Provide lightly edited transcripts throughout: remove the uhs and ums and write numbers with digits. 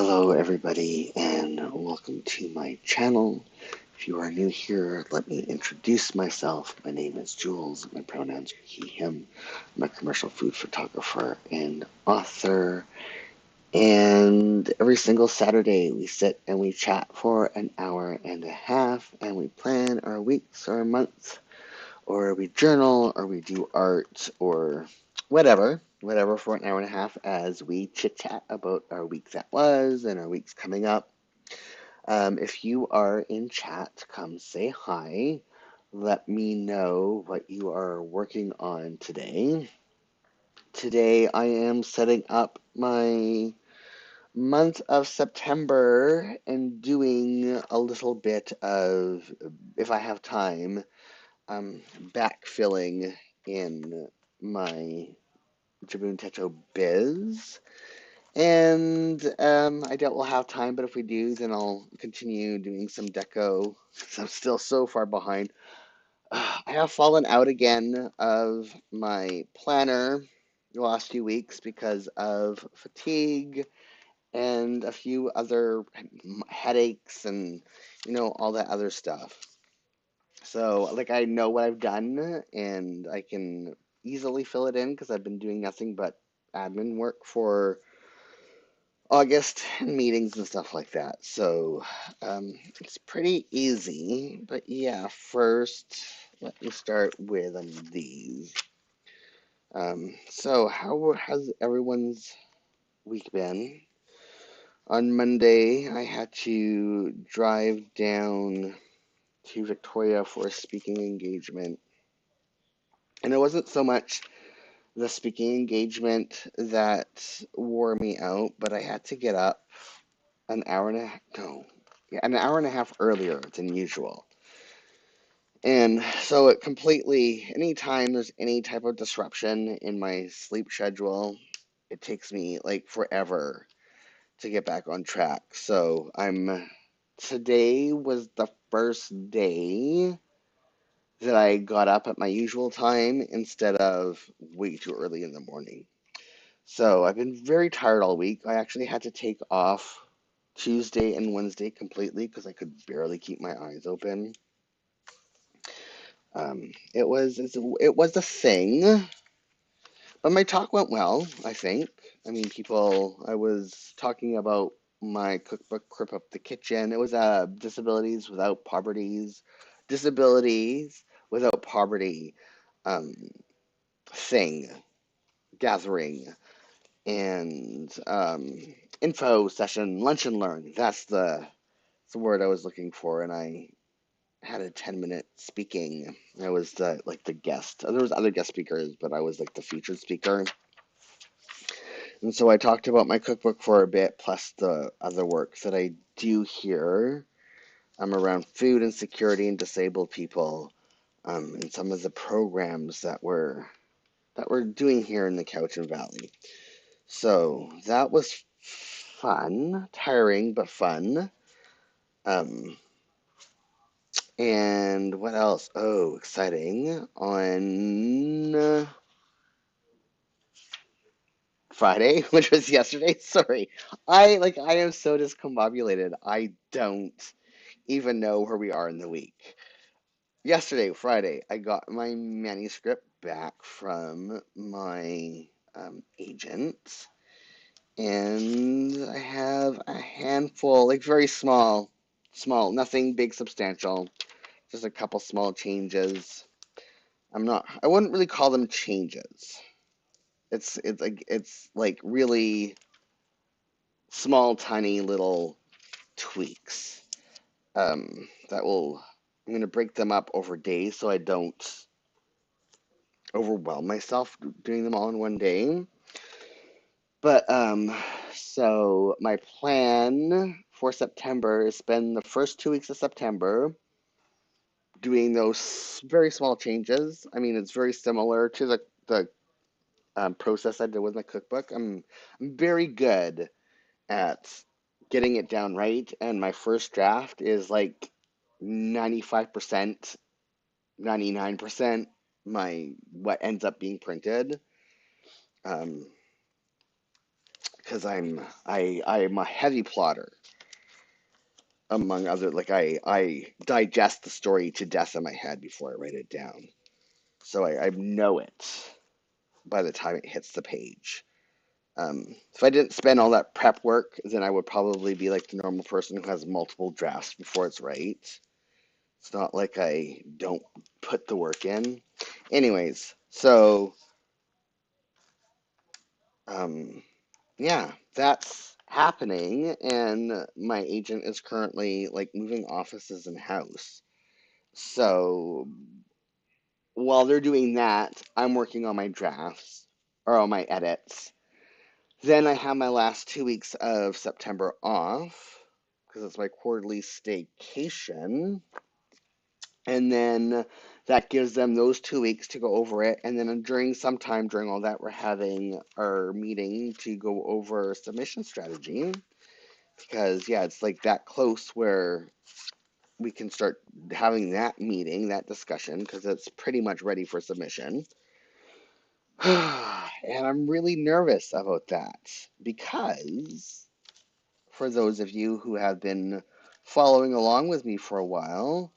Hello everybody and welcome to my channel. If you are new here, let me introduce myself. My name is Jules. My pronouns are he, him. I'm a commercial food photographer and author. And every single Saturday we sit and we chat for an hour and a half and we plan our weeks or months, or we journal, or we do art, or whatever for an hour and a half as we chit chat about our week that was and our weeks coming up. If you are in chat, come say hi. Let me know what you are working on today. Today I am setting up my month of September and doing a little bit of, if I have time, backfilling in my Jibun Techo biz. And I doubt we'll have time, but if we do, then I'll continue doing some deco. So I'm still so far behind. I have fallen out again of my planner the last few weeks because of fatigue and a few other headaches and, all that other stuff. So, like, I know what I've done and I can easily fill it in because I've been doing nothing but admin work for August meetings and stuff like that. So, it's pretty easy. But yeah, first, let me start with these. So, how has everyone's week been? On Monday, I had to drive down to Victoria for a speaking engagement. And it wasn't so much the speaking engagement that wore me out, but I had to get up an hour and a half earlier than usual. And so it completely, anytime there's any type of disruption in my sleep schedule, it takes me like forever to get back on track. So today was the first day that I got up at my usual time instead of way too early in the morning. So I've been very tired all week. I actually had to take off Tuesday and Wednesday completely because I could barely keep my eyes open. It was a thing, but my talk went well, I think. I mean, I was talking about my cookbook, Crip Up the Kitchen. It was disabilities without poverty um, thing, gathering, and info session, lunch and learn. That's the word I was looking for, and I had a 10-minute speaking. I was the guest. There was other guest speakers, but I was like the featured speaker. And so I talked about my cookbook for a bit, plus the other work that I do here. I'm around food insecurity and disabled people, and some of the programs that we're doing here in the Cowichan Valley. So that was fun, tiring but fun. Um, and what else? Oh, exciting! On Friday, which was yesterday. Sorry, I am so discombobulated. I don't even know where we are in the week. Yesterday, Friday, I got my manuscript back from my agent, and I have a handful, like very small, nothing big, substantial, just a couple small changes. I wouldn't really call them changes. It's like really small, tiny little tweaks. That will I'm gonna break them up over days so I don't overwhelm myself doing them all in one day. But so my plan for September is spend the first 2 weeks of September doing those very small changes. I mean, it's very similar to the process I did with my cookbook. I'm very good at getting it down right, and my first draft is like 95%, 99% what ends up being printed. Um, because I'm a heavy plotter, among other, like I digest the story to death in my head before I write it down. So I know it by the time it hits the page. If I didn't spend all that prep work, then I would probably be like the normal person who has multiple drafts before it's right. It's not like I don't put the work in. Anyways, so um, yeah, that's happening, and my agent is currently like moving offices and house. So while they're doing that, I'm working on my drafts or on my edits. Then I have my last 2 weeks of September off because it's my quarterly staycation. And then that gives them those 2 weeks to go over it. And then sometime during all that, we're having our meeting to go over submission strategy. Because, yeah, it's like that close where we can start having that meeting, that discussion, because it's pretty much ready for submission. And I'm really nervous about that because for those of you who have been following along with me for a while,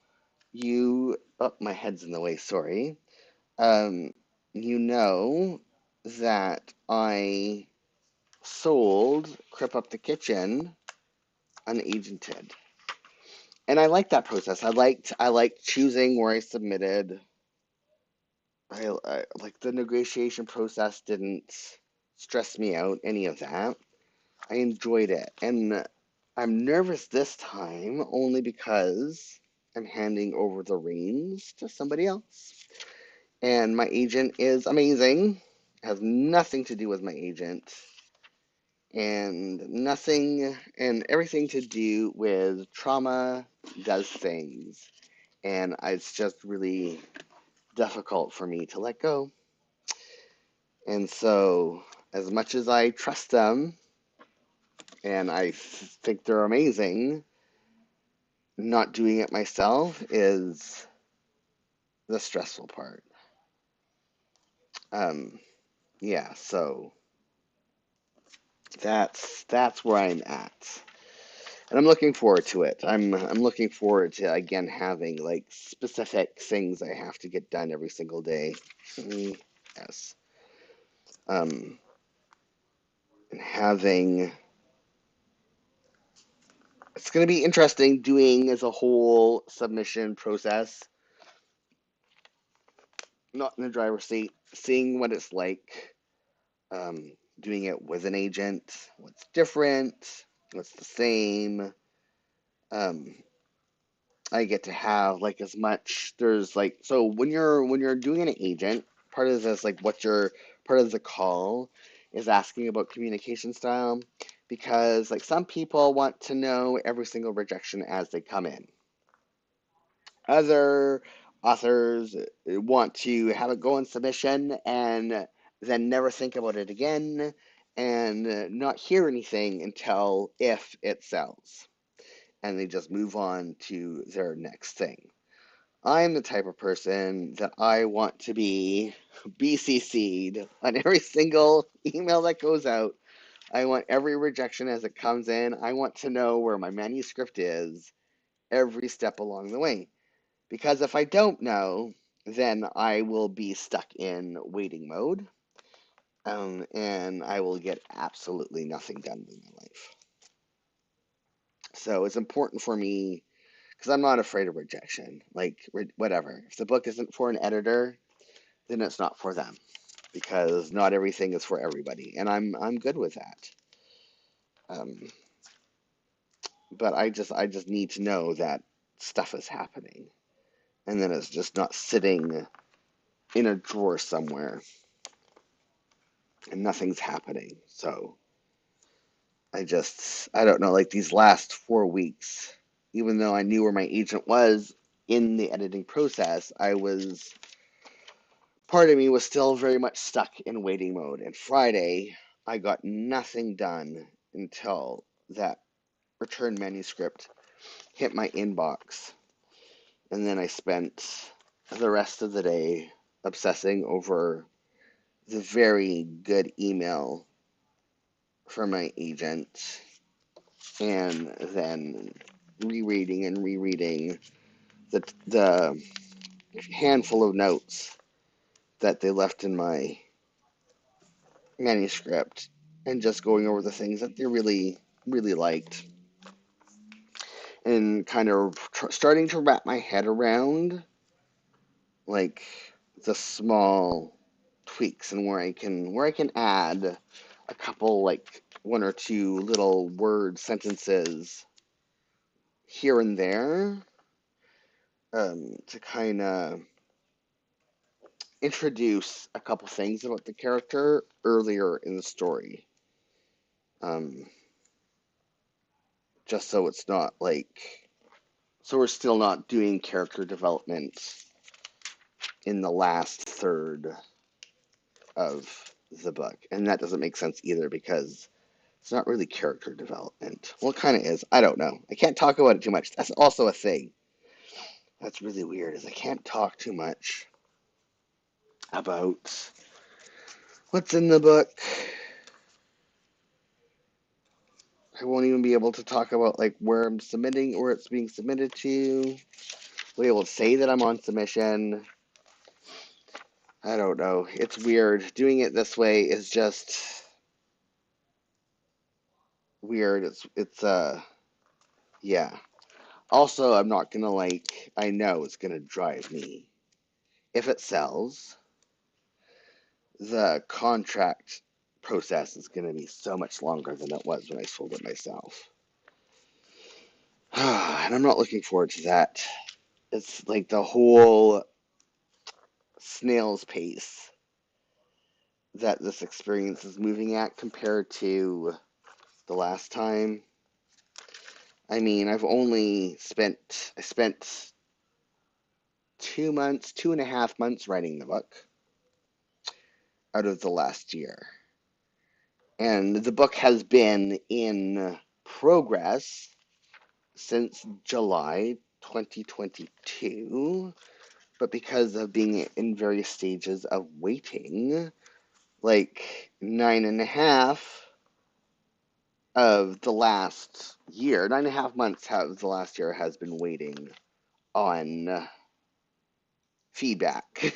my head's in the way, sorry. Um, you know that I sold Crip Up the Kitchen unagented. And I liked that process. I liked choosing where I submitted. I like the negotiation process didn't stress me out, any of that. I enjoyed it. And I'm nervous this time only because I'm handing over the reins to somebody else. And my agent is amazing. It has nothing to do with my agent and nothing and everything to do with trauma does things. And it's just really difficult for me to let go. And so, as much as I trust them and I think they're amazing, not doing it myself is the stressful part. Um, yeah, so that's where I'm at. And I'm looking forward to it. I'm looking forward to again having like specific things I have to get done every single day. Yes. Um, and having it's going to be interesting doing as a whole submission process, not in the driver's seat, seeing what it's like, doing it with an agent, what's different, what's the same. Um, I get to have like as much. There's like so when you're doing an agent, part of this like part of the call is asking about communication style because like some people want to know every single rejection as they come in. Other authors want to have it go in submission and then never think about it again and not hear anything until if it sells. And they just move on to their next thing. I'm the type of person that I want to be BCC'd on every single email that goes out. I want every rejection as it comes in. I want to know where my manuscript is every step along the way. Because if I don't know, then I will be stuck in waiting mode, and I will get absolutely nothing done in my life. So it's important for me because I'm not afraid of rejection. Like, whatever. If the book isn't for an editor, then it's not for them because not everything is for everybody, and I'm good with that. Um, but I just need to know that stuff is happening, and then it's just not sitting in a drawer somewhere and nothing's happening. So I don't know, like these last 4 weeks, even though I knew where my agent was in the editing process, part of me was still very much stuck in waiting mode. And Friday, I got nothing done until that return manuscript hit my inbox. And then I spent the rest of the day obsessing over the very good email from my agent, and then rereading and rereading the handful of notes that they left in my manuscript, and just going over the things that they really, really liked, and kind of starting to wrap my head around, like, the small tweaks and where I can add a couple, like one or two little word sentences here and there, to kind of introduce a couple things about the character earlier in the story. Um, just so it's not like, so we're still not doing character development in the last third of the book. And that doesn't make sense either, because it's not really character development. Well, it kind of is. I don't know. I can't talk about it too much. That's also a thing. That's really weird, is I can't talk too much about what's in the book. I won't even be able to talk about, like, where I'm submitting, where it's being submitted to. I'll be able to say that I'm on submission. I don't know. It's weird. Doing it this way is just weird. Yeah. Also, I'm not gonna, like, I know it's gonna drive me. If it sells, the contract process is gonna be so much longer than it was when I sold it myself. And I'm not looking forward to that. It's like the whole snail's pace that this experience is moving at compared to the last time. I mean, I spent 2 months, 2.5 months writing the book out of the last year. And the book has been in progress since July 2022, but because of being in various stages of waiting, like 9.5 of the last year, 9.5 months of the last year has been waiting on feedback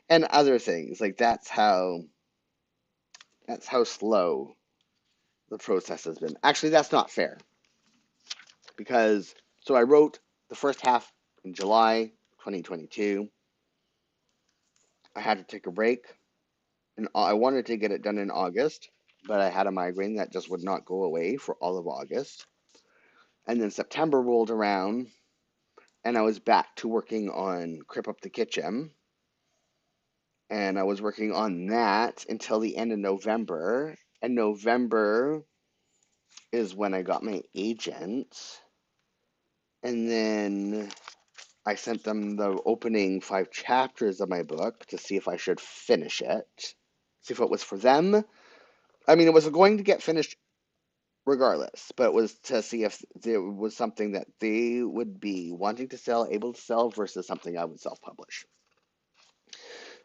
and other things. Like, that's how slow the process has been. Actually, that's not fair, because so I wrote the first half in July 2022. I had to take a break, and I wanted to get it done in August, but I had a migraine that just would not go away for all of August. And then September rolled around, and I was back to working on Crip Up the Kitchen, and I was working on that until the end of November. And November is when I got my agent, and then I sent them the opening 5 chapters of my book to see if I should finish it, see if it was for them. I mean, it was going to get finished regardless, but it was to see if there was something that they would be wanting to sell, able to sell, versus something I would self-publish.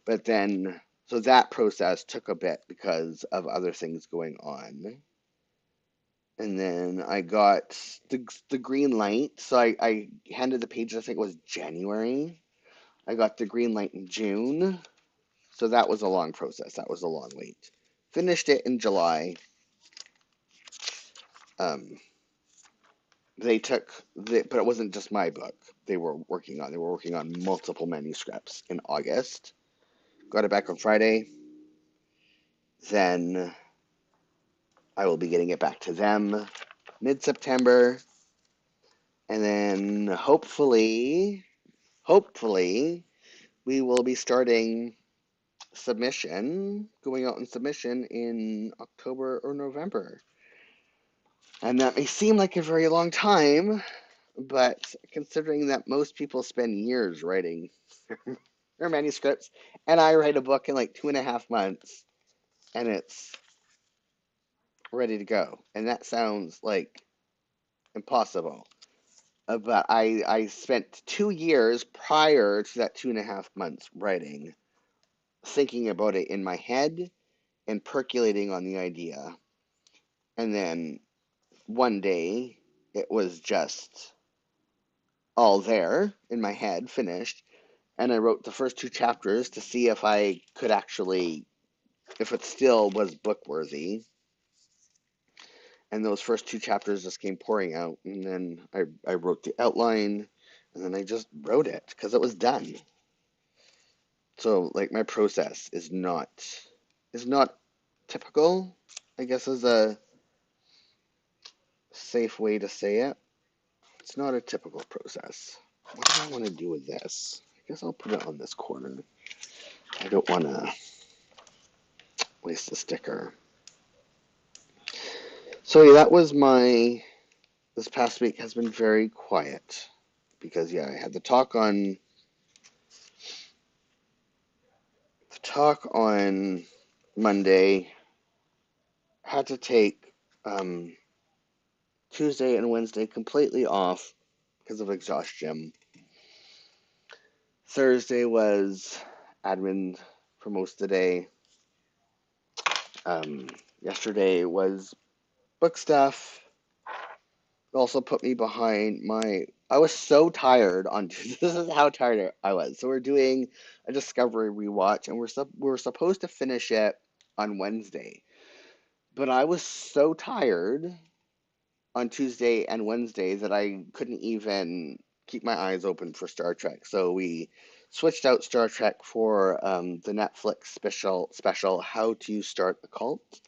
But then, so that process took a bit because of other things going on. And then I got the green light. So I handed the pages, I think it was January. I got the green light in June. So that was a long process. That was a long wait. Finished it in July. But it wasn't just my book they were working on. They were working on multiple manuscripts in August. Got it back on Friday. Then I will be getting it back to them mid-September. And then hopefully, we will be starting going out in submission in October or November. And that may seem like a very long time, but considering that most people spend years writing their manuscripts, and I write a book in like 2.5 months, and it's ready to go. And that sounds like impossible. But I spent 2 years prior to that 2.5 months writing, thinking about it in my head and percolating on the idea. And then one day it was just all there in my head, finished. And I wrote the first two chapters to see if I could actually, if it still was book worthy. And those first two chapters just came pouring out. And then I wrote the outline, and then I just wrote it because it was done. So like my process is not typical, I guess is a safe way to say it. It's not a typical process. What do I want to do with this? I guess I'll put it on this corner. I don't want to waste the sticker. So yeah, that was this past week has been very quiet because yeah, I had the talk on Monday. Had to take Tuesday and Wednesday completely off because of exhaustion. Thursday was admin for most of the day. Yesterday was book stuff. It also put me behind I was so tired on this is how tired I was. So we're doing a Discovery rewatch, and we're supposed to finish it on Wednesday. But I was so tired on Tuesday and Wednesday that I couldn't even keep my eyes open for Star Trek. So we switched out Star Trek for the Netflix special How to Start a Cult,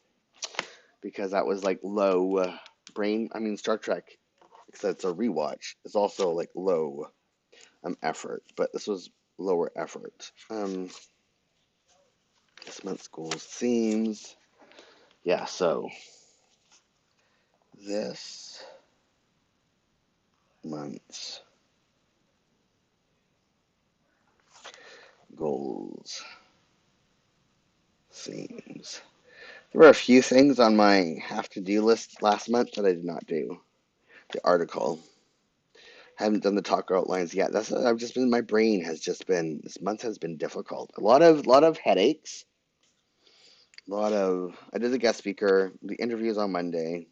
because that was like low brain. I mean, Star Trek, because it's a rewatch, is also like low effort, but this was lower effort. This month's goals themes. Yeah, so this month's goals themes. There were a few things on my have-to-do list last month that I did not do. The article. Haven't done the talk outlines yet. My brain has just been, this month has been difficult. A lot of headaches. I did the guest speaker, the interviews on Monday.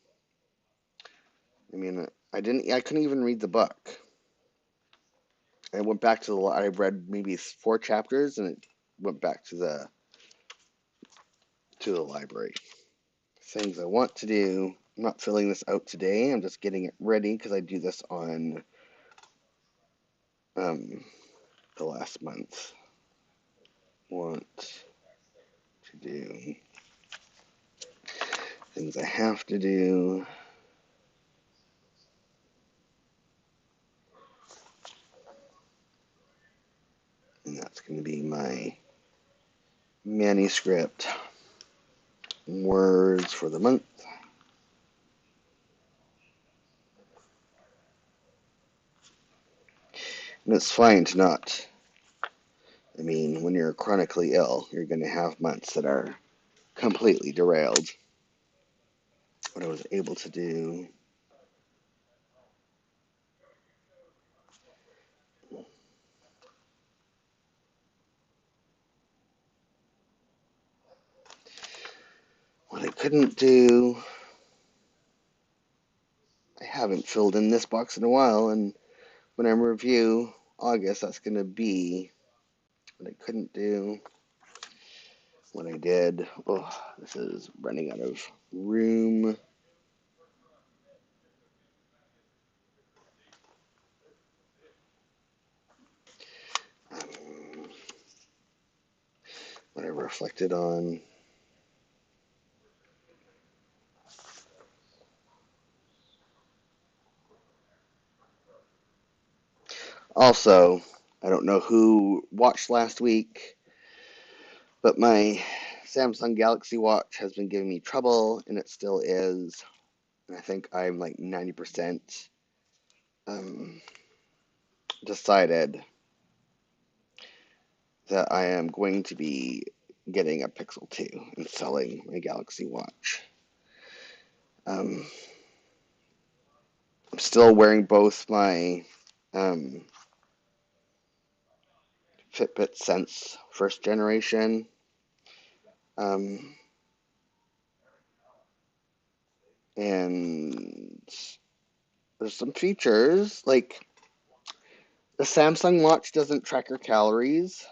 I mean, I couldn't even read the book. I went back I read maybe 4 chapters, and it went back to the library. Things I want to do. I'm not filling this out today. I'm just getting it ready because I do this on the last month. Want to do. Things I have to do. And that's going to be my manuscript words for the month. And it's fine to not. I mean, when you're chronically ill, you're going to have months that are completely derailed. What I was able to do. What I couldn't do. I haven't filled in this box in a while, and when I review August, that's going to be what I couldn't do. What I did. Oh, this is running out of room. What I reflected on. Also, I don't know who watched last week, but my Samsung Galaxy Watch has been giving me trouble, and it still is. And I think I'm like 90% decided that I am going to be getting a Pixel 2 and selling my Galaxy Watch. I'm still wearing both my Fitbit Sense first generation And there's some features, like the Samsung Watch doesn't track your calories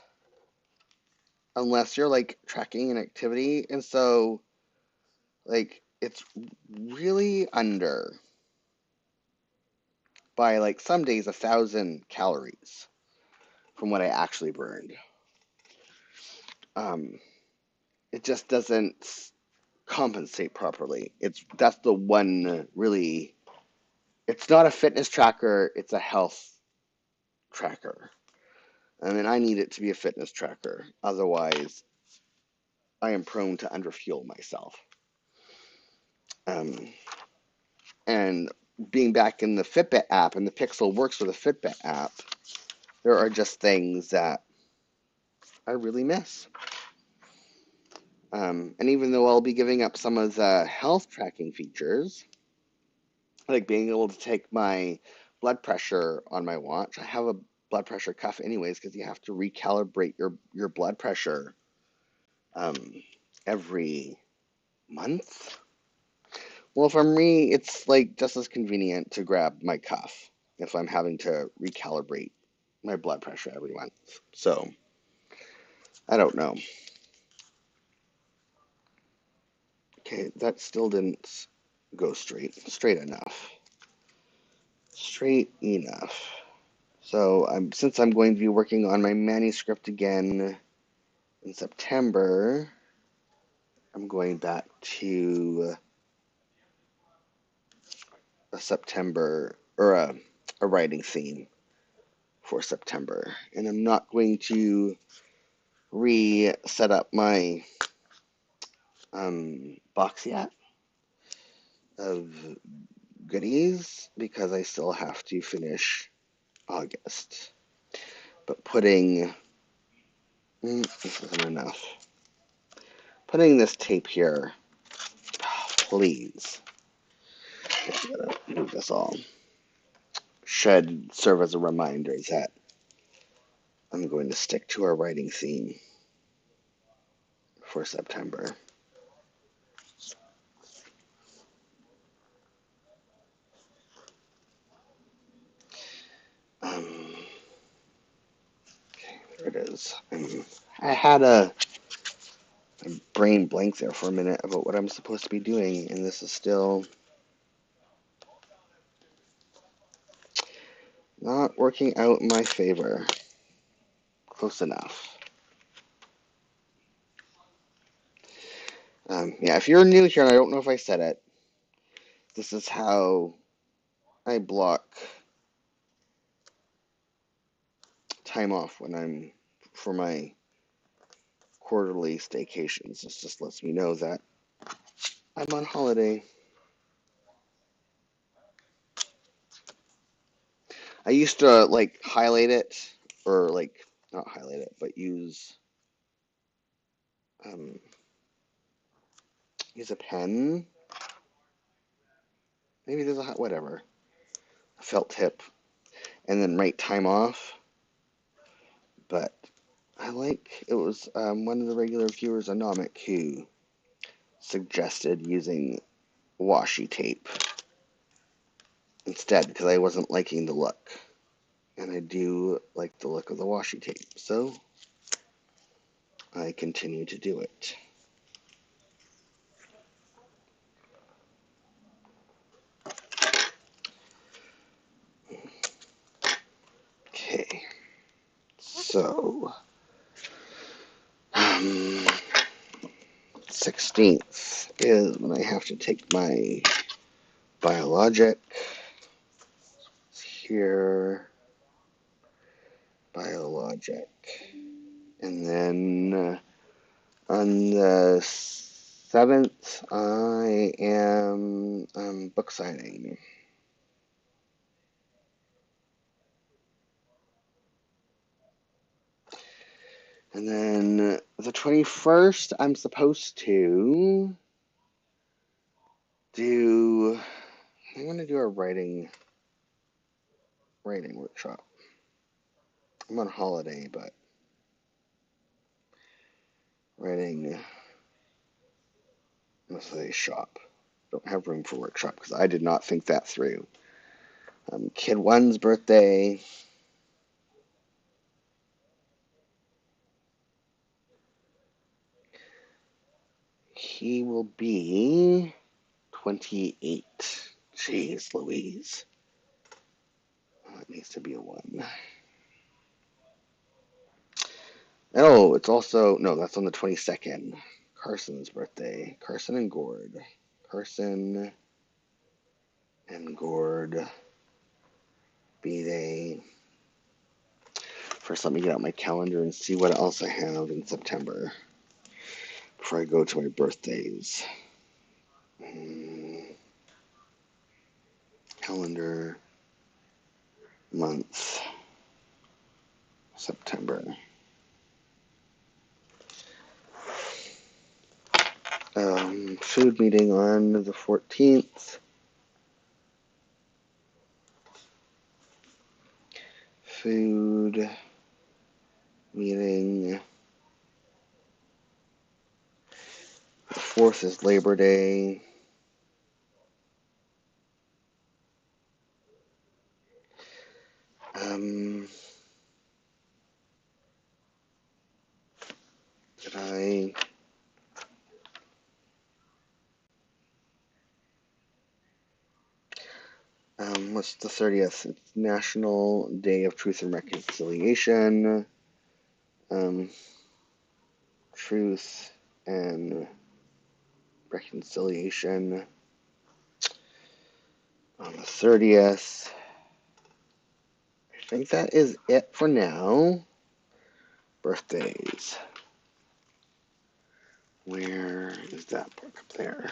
unless you're like tracking an activity. And so, like, it's really under by like some days 1,000 calories from what I actually burned. Um, it just doesn't compensate properly. That's the one really. It's not a fitness tracker. It's a health tracker. I mean, I need it to be a fitness tracker. Otherwise, I am prone to underfuel myself. Um, and being back in the Fitbit app, and the Pixel works with the Fitbit app, there are just things that I really miss. And even though I'll be giving up some of the health tracking features, like being able to take my blood pressure on my watch, I have a blood pressure cuff anyways because you have to recalibrate your blood pressure um, every month. Well, it's like just as convenient to grab my cuff if I'm having to recalibrate my blood pressure every month. So I don't know. Okay, that still didn't go straight enough. Straight enough. So since I'm going to be working on my manuscript again in September, I'm going back to a September or a writing theme for September, and I'm not going to set up my box yet of goodies because I still have to finish August. But this isn't enough. Putting this tape here, please. I gotta do this all. Should serve as a reminder that I'm going to stick to our writing theme for September. Okay, there it is. I had a brain blank there for a minute about what I'm supposed to be doing, and this is still not working out in my favor. Close enough. Yeah, if you're new here, and I don't know if I said it, this is how I block time off for my quarterly staycations. This just lets me know that I'm on holiday. I used to like highlight it, or like not highlight it, but um, use a pen. Maybe there's whatever, a felt tip, and then write time off. But it was one of the regular viewers, Anomic, who suggested using washi tape instead because I wasn't liking the look. And I do like the look of the washi tape, so I continue to do it. Okay, so 16th is when I have to take my biologic. It's here, biologic, and then on the 7th I am book signing. And then the 21st, I'm supposed to do. I want to do a writing workshop. I'm on holiday, but writing, let's say, shop. don't have room for workshop because I did not think that through. Kid one's birthday. He will be 28. Jeez Louise. That needs to be a 1. Oh, it's also, no, that's on the 22nd. Carson's birthday. Carson and Gord. Carson and Gord. B-Day. First, let me get out my calendar and see what else I have in September before I go to my birthdays. Calendar, month, September. Food meeting on the 14th. Food meeting. The 4th is Labor Day. Did I... what's the 30th? It's National Day of Truth and Reconciliation. Truth and Reconciliation on the 30th. I think that is it for now. Birthdays. Where is that book up there?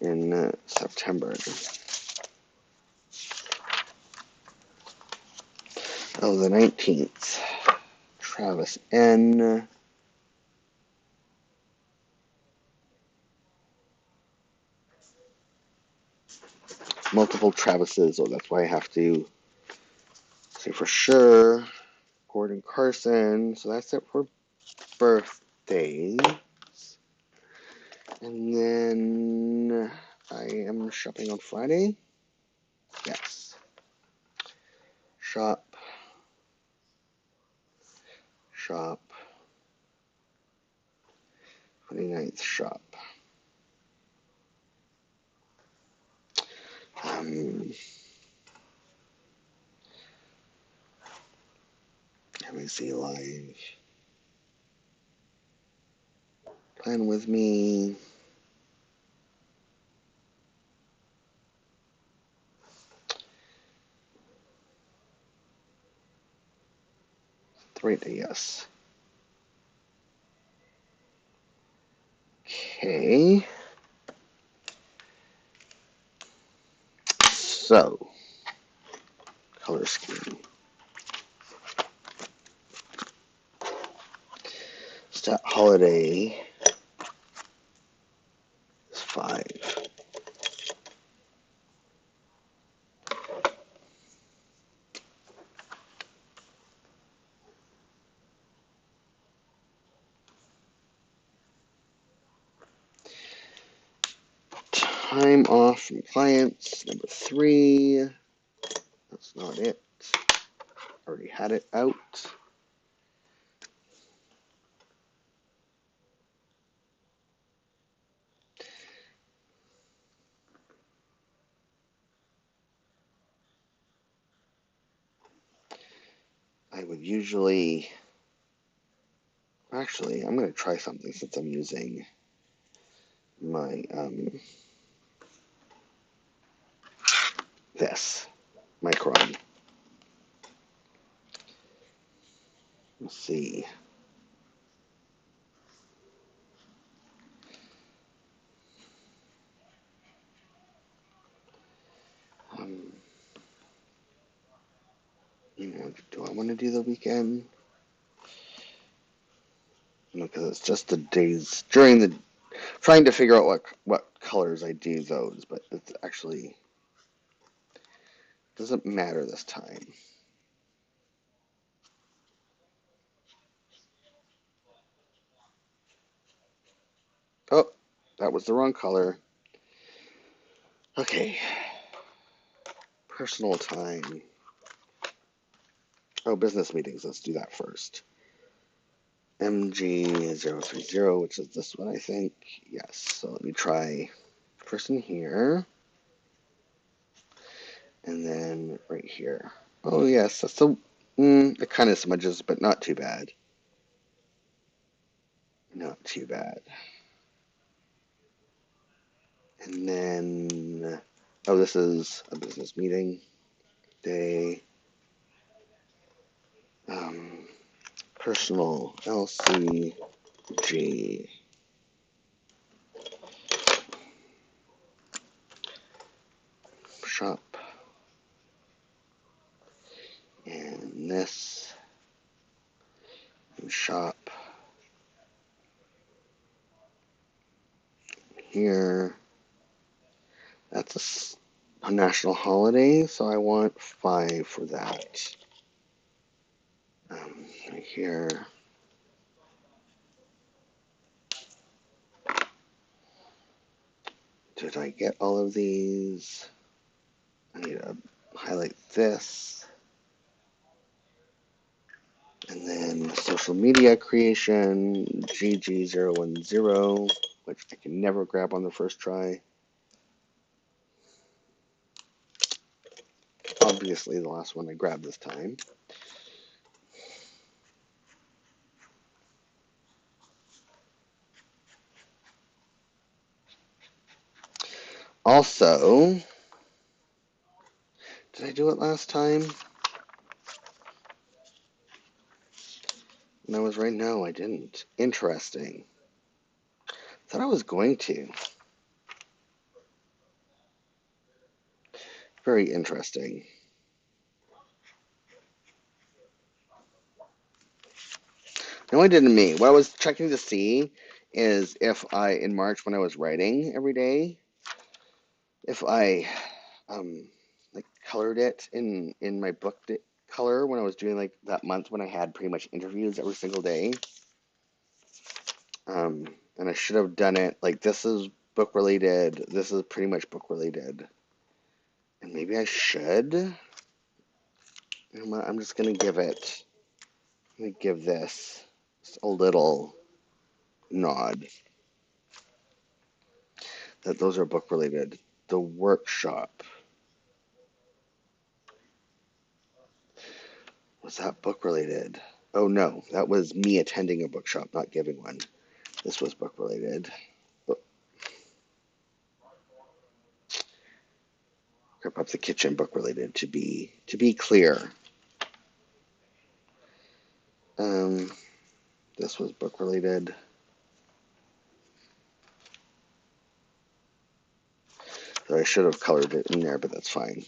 In September. Oh, the 19th. Travis N. Multiple Travises, oh, that's why I have to say for sure. Gordon Carson, so that's it for birthdays. And then I am shopping on Friday. Yes. Shop. 29th shop. Let me see live. Plan with me. The right day, yes. Okay. So, color scheme. Stat holiday is 5. Time off from clients, number 3. That's not it. Already had it out. I would usually, actually, I'm going to try something since I'm using my, this, Micron. Let's see. Do I want to do the weekend? Because it's just the days during the, trying to figure out what colors I do those, but it's actually doesn't matter this time. that was the wrong color. Okay. Personal time. Oh, business meetings. Let's do that first. MG030, which is this one, I think. Yes. So let me try person here. And then right here. Oh, yes. That's the... it kind of smudges, but not too bad. Not too bad. And then... Oh, this is a business meeting day. Personal LCG. Shop. And this. And shop. Here. That's a national holiday, so I want 5 for that. Right here. Did I get all of these? I need to highlight this. And then social media creation, GG010, which I can never grab on the first try. Obviously, the last one I grabbed this time. Also, did I do it last time? And I was right, no, I didn't. Interesting. Thought I was going to. Very interesting. No, I didn't mean. What I was checking to see is if I, in March when I was writing every day, if I like colored it in my book color when I was doing like that month when I had pretty much interviews every single day. And I should have done it like this is book related, this is pretty much book related. And maybe I should. I'm just gonna give it. I'm gonna give this a little nod that those are book related. The workshop. Was that book related? Oh no, that was me attending a bookshop, not giving one. This was book related. Oh, Crap Up the Kitchen book related to be clear. This was book related. So I should have colored it in there, but that's fine.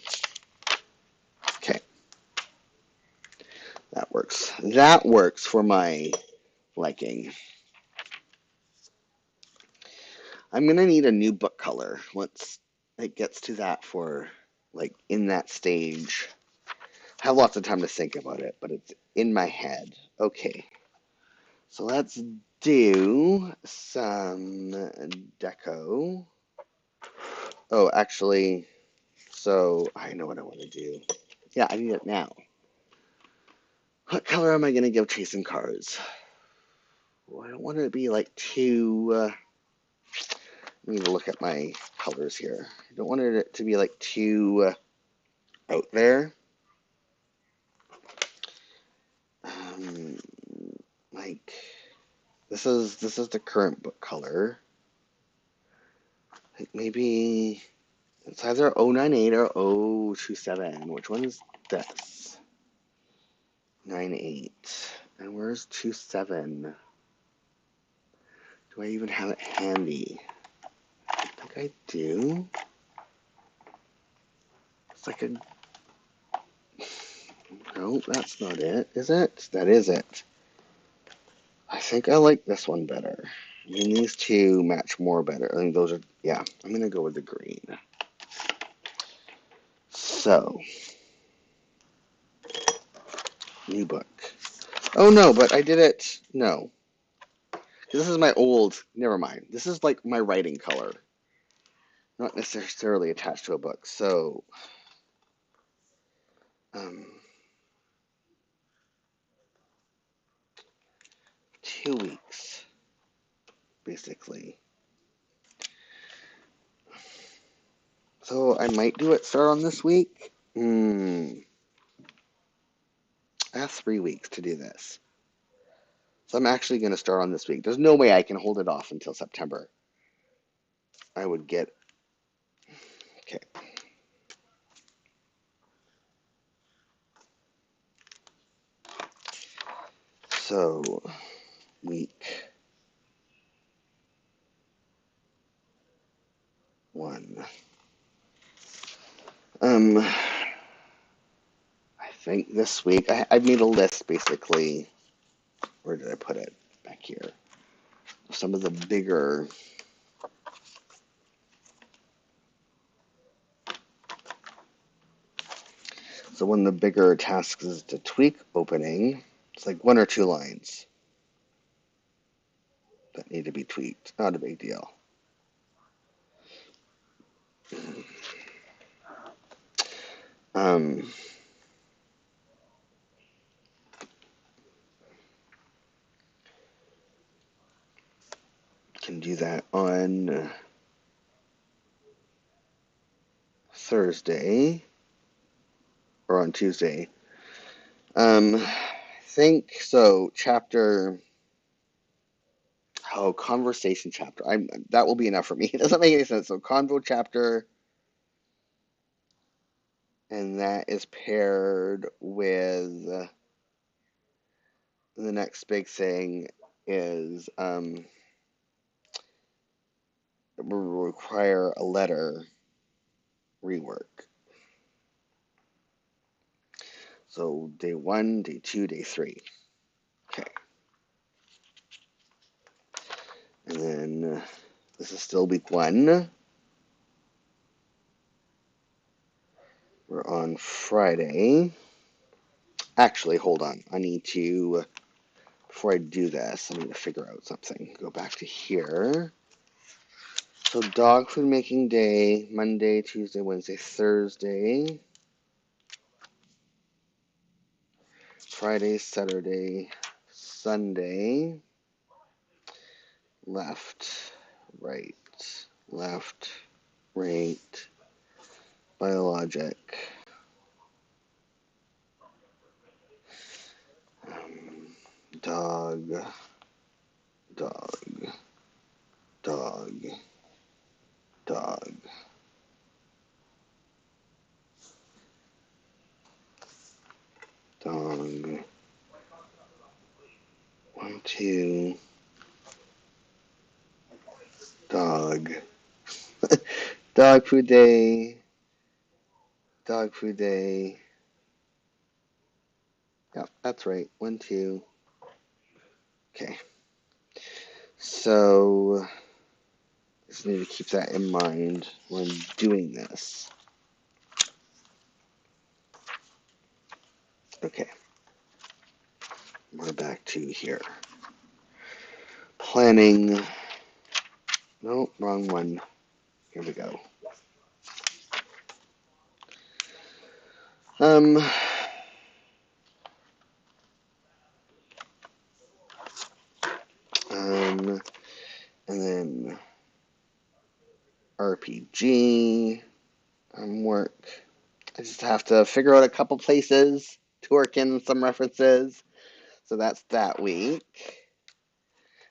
Okay. That works. That works for my liking. I'm going to need a new book color once it gets to that for, like, in that stage. I have lots of time to think about it, but it's in my head. Okay. So let's do some deco. Oh, actually, so I know what I want to do. Yeah, I need it now. What color am I going to give Chasing Cars? Well, I don't want it to be like too... I need to look at my colors here. I don't want it to be like too out there. Like this is the current book color. Like maybe it's either 098 or 027. Which one is this? 98. And where's 27? Do I even have it handy? I think I do. It's like a... No, that's not it. Is it? That is it. I think I like this one better. I mean, these two match more better. I think those are... Yeah, I'm going to go with the green. So... New book. Oh, no, but I did it... No. This is my old, never mind. This is like my writing color, not necessarily attached to a book. So, um, 2 weeks, basically. So I might do it start on this week. I have 3 weeks to do this. So I'm actually going to start on this week. There's no way I can hold it off until September. I would get, okay. So, week 1. I think this week, I made a list basically. Where did I put it? Back here. Some of the bigger, so one of the bigger tasks is to tweak opening. It's like 1 or 2 lines that need to be tweaked. Not a big deal. Um, can do that on Thursday or on Tuesday. I think so. Conversation chapter. That will be enough for me. It doesn't make any sense. So convo chapter, and that is paired with the next big thing is it will require a letter rework. So day 1, day 2, day 3. Okay. And then this is still week 1. We're on Friday. Actually, hold on. I need to, before I do this, I need to figure out something. Go back to here. So dog food making day, Monday, Tuesday, Wednesday, Thursday. Friday, Saturday, Sunday. Left, right, left, right, biologic. Dog, dog, dog, dog. Dog. 1, 2. Dog. Dog food day. Dog food day. Yeah, that's right. 1, 2. Okay. So, just need to keep that in mind when doing this. Okay. We're back to here. Planning. Nope, wrong one. Here we go. Um, and then RPG, work. I just have to figure out a couple places to work in some references. So that's that week.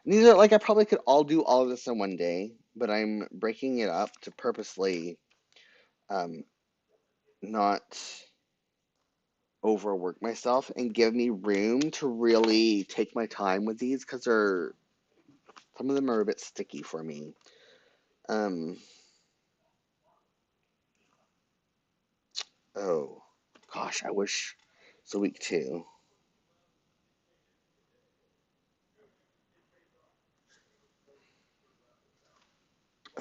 And these are like, I probably could all do all of this in one day, but I'm breaking it up to purposely not overwork myself and give me room to really take my time with these because some of them are a bit sticky for me. Oh, gosh, I wish. So week 2.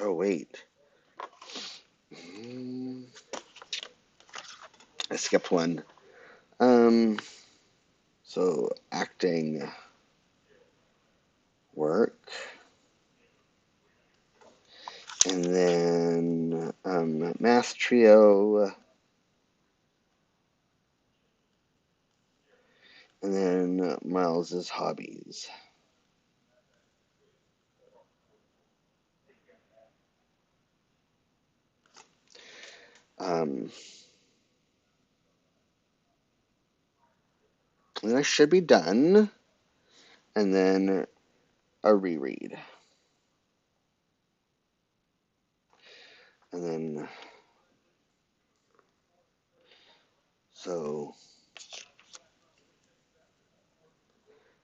Oh, wait. I skipped one. So acting work. And then Math Trio. And then Miles's Hobbies. And I should be done. And then a reread. And then, so,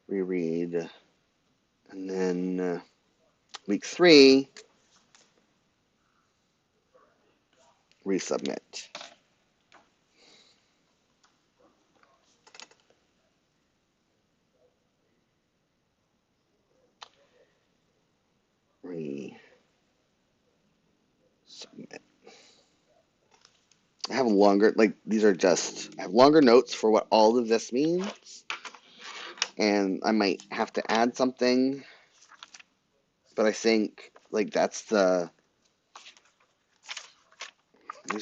reread. And then week 3, resubmit. Resubmit. I have longer, like, these are just, I have longer notes for what all of this means. And I might have to add something. But I think, like, these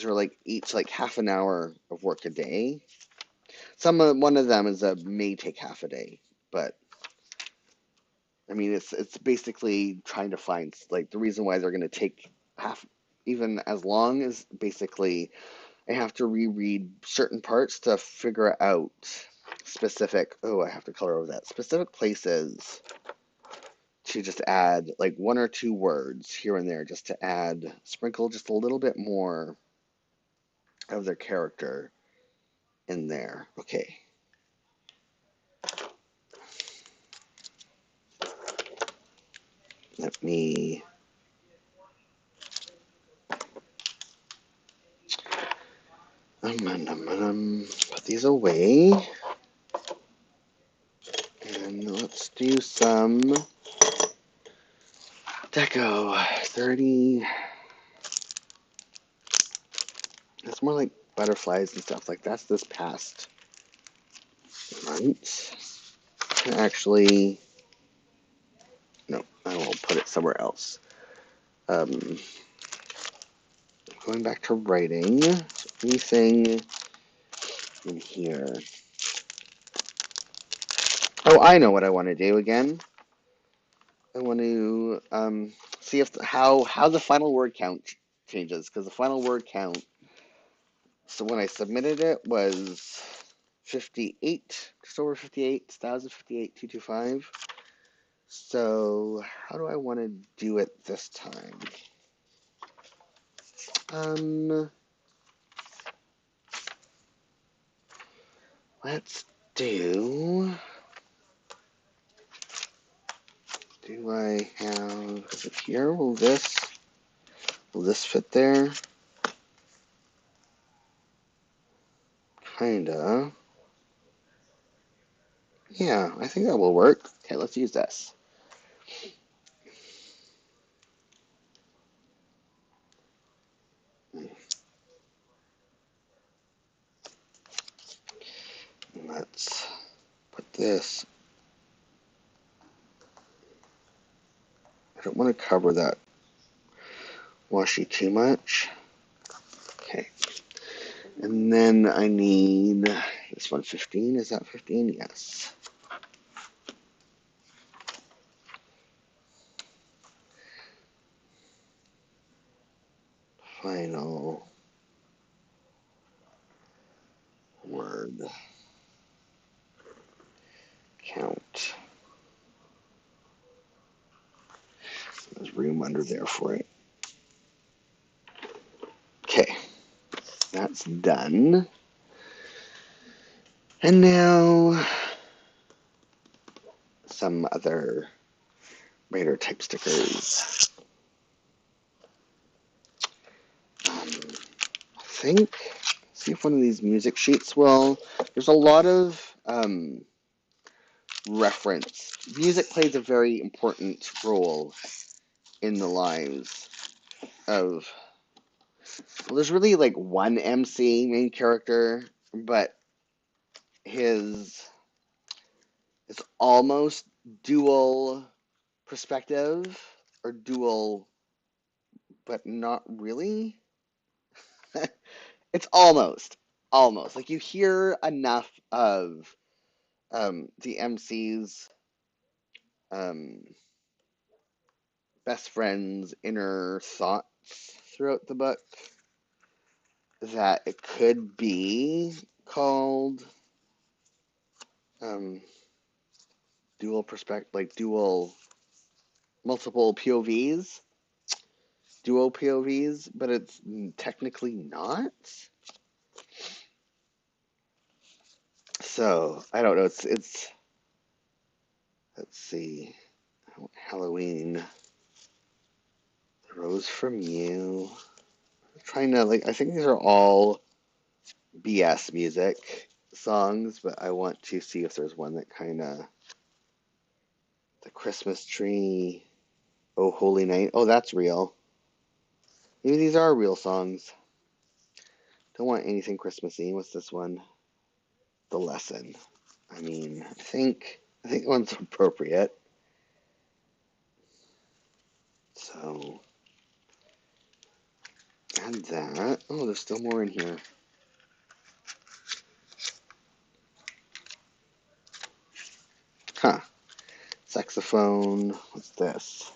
are like each like half an hour of work a day. One of them may take half a day, but I mean it's basically trying to find, like, the reason why they're going to take even as long as basically I have to reread certain parts to figure out I have to color over that, specific places to just add like 1 or 2 words here and there, just to sprinkle just a little bit more of their character in there. Okay. Let me put these away. And let's do some deco. 30. It's more like butterflies and stuff. Like, that's this past month. Actually, no, I will put it somewhere else. Going back to writing. Anything in here? Oh, I know what I want to do again. I want to see how the final word count changes, because the final word count, so when I submitted it, was 58, just over 58,000, 58,225. So how do I want to do it this time? Let's do I have, is it here? Will this fit there? Kinda. Yeah, I think that will work. Okay, let's use this. Let's put this. I don't want to cover that washi too much. Okay. And then I need this one, 15. Is that 15? Yes. Final word count. There's room under there for it. Okay. That's done. And now some other Raider type stickers. I think, see if one of these music sheets will. There's a lot of reference. Music plays a very important role in the lives of. Well, there's really like one MC, main character, but his almost dual perspective, or dual, but not really. It's almost like you hear enough of the MC's um, best friend's inner thoughts throughout the book that it could be called um, dual perspective, like dual, multiple POVs, duo POVs, but it's technically not. So I don't know. It's let's see, Halloween, Rose from You. I'm trying to like. I think these are all BS music songs, but I want to see if there's one that kind of the Christmas tree. Oh, Holy Night. Oh, that's real. Maybe these are real songs. Don't want anything Christmassy. What's this one? The Lesson. I mean, I think one's appropriate. So add that. Oh, there's still more in here. Huh. Saxophone. What's this?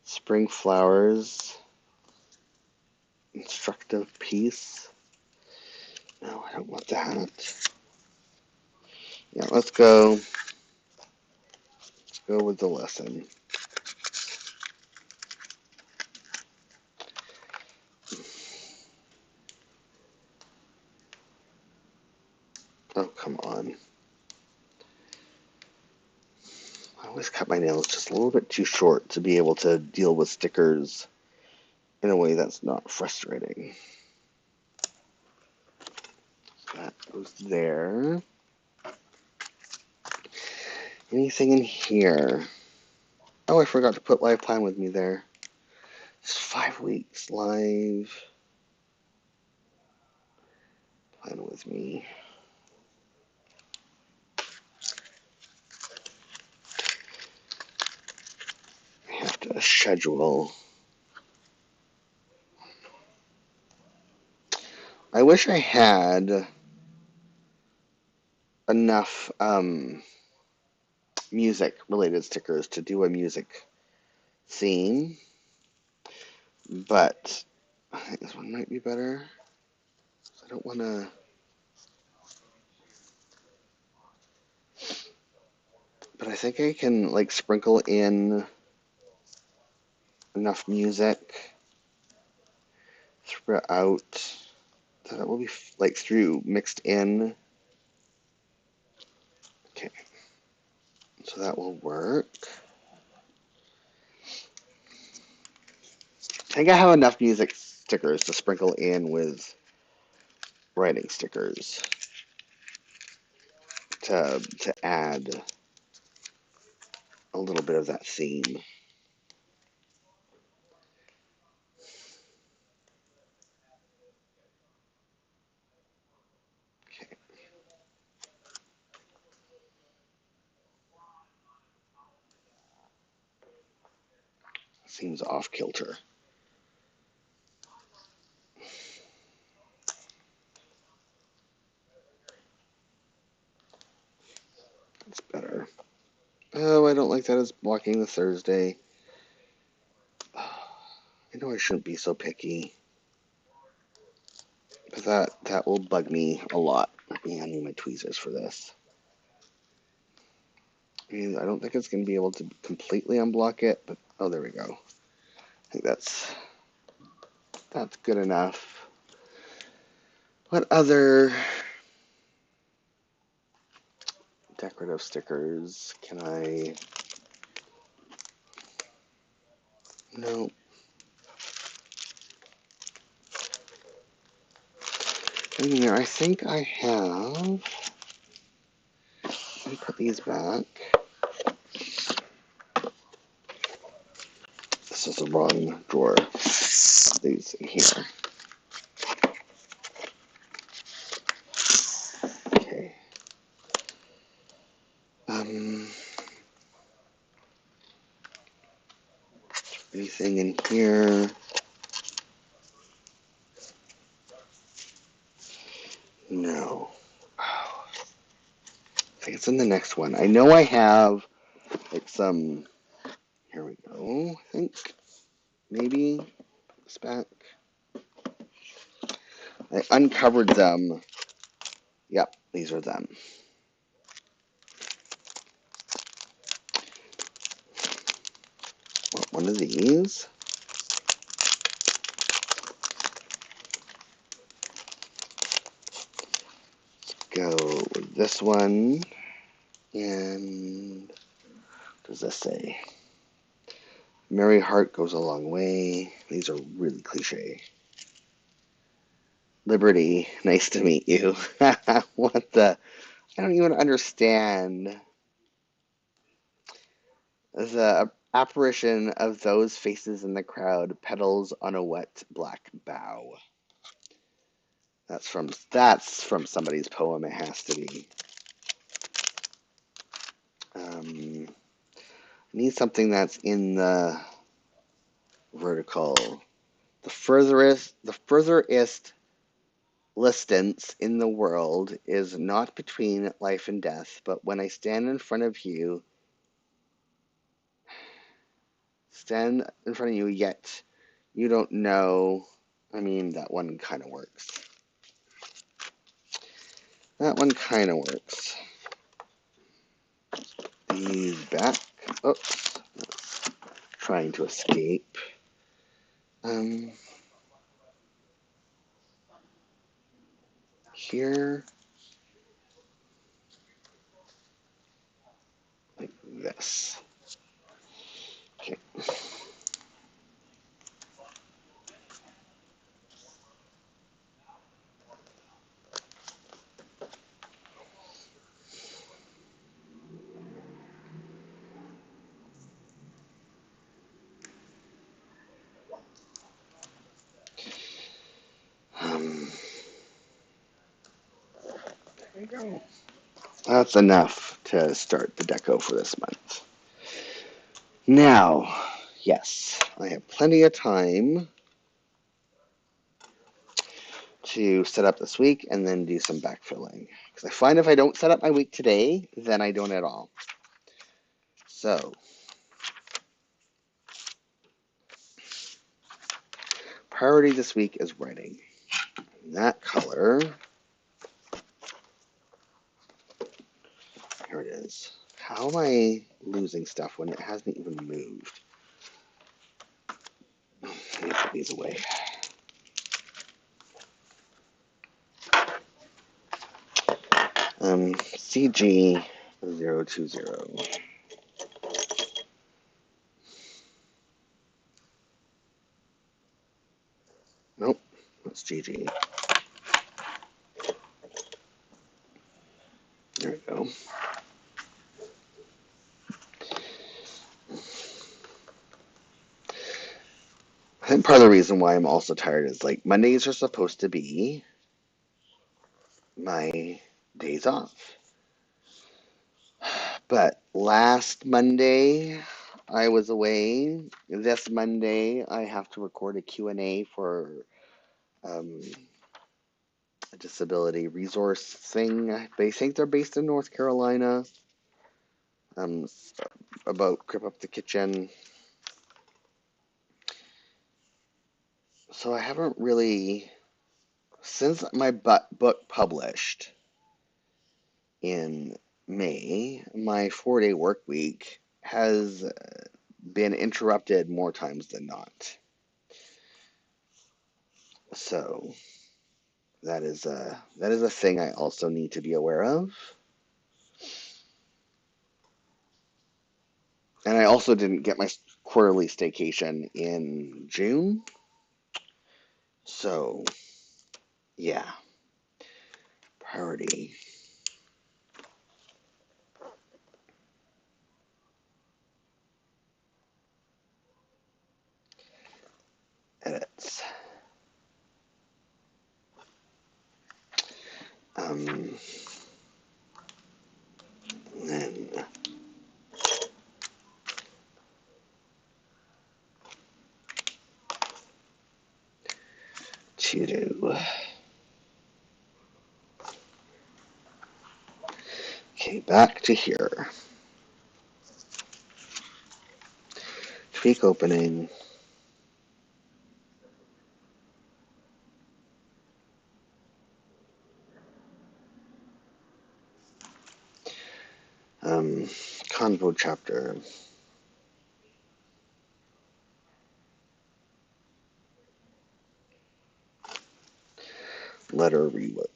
Spring Flowers. Instructive Piece. No, I don't want that. Yeah, let's go. Let's go with The Lesson. Oh, come on. I always cut my nails just a little bit too short to be able to deal with stickers in a way that's not frustrating. That goes there. Anything in here? Oh, I forgot to put Live Plan with me there. It's 5 weeks live. Plan with me. I have to schedule. I wish I had enough music related stickers to do a music theme, but I think this one might be better. I don't want to. But I think I can like sprinkle in enough music throughout that it will be like through mixed in. Okay, so that will work. I think I have enough music stickers to sprinkle in with writing stickers to add a little bit of that theme. Okay. Seems off kilter. That's better. Oh, I don't like that as blocking the Thursday. I know I shouldn't be so picky, but that will bug me a lot. I need my tweezers for this. I mean, I don't think it's going to be able to completely unblock it, but oh, there we go. I think that's good enough. What other decorative stickers can I? No. In here, I think I have. Let me put these back. This is the wrong drawer. These in here. Okay. Anything in here? No. Oh, I think it's in the next one. I know I have like some. Here we go. I think maybe it's back. I uncovered them. Yep, these are them. Well, one of these. Go with this one. And what does this say? Merry heart goes a long way. These are really cliche. Liberty, nice to meet you. What the? I don't even understand. The apparition of those faces in the crowd, petals on a wet black bough. That's from somebody's poem. It has to be. I need something that's in the vertical. The furthest distance in the world is not between life and death, but when I stand in front of you, yet you don't know. I mean, that one kind of works. That one kind of works. These back. Oops. Trying to escape. Here. Like this. Okay. There you go. That's enough to start the deco for this month. Now, yes, I have plenty of time to set up this week and then do some backfilling. Because I find if I don't set up my week today, then I don't at all. So, priority this week is writing. That color, here it is. How am I losing stuff when it hasn't even moved? Let me put these away. CG020. Nope, that's GG. There we go. I think part of the reason why I'm also tired is like Mondays are supposed to be my days off. But last Monday I was away. This Monday I have to record a Q&A for a disability resource thing. They think they're based in North Carolina. About Crip Up the Kitchen. So I haven't really, since my book published in May, my 4-day work week has been interrupted more times than not. So that is a thing I also need to be aware of. And I also didn't get my quarterly staycation in June. So yeah, priority. Edits. And then to do. Okay, back to here. Tweak opening. Convo chapter. Letter rework.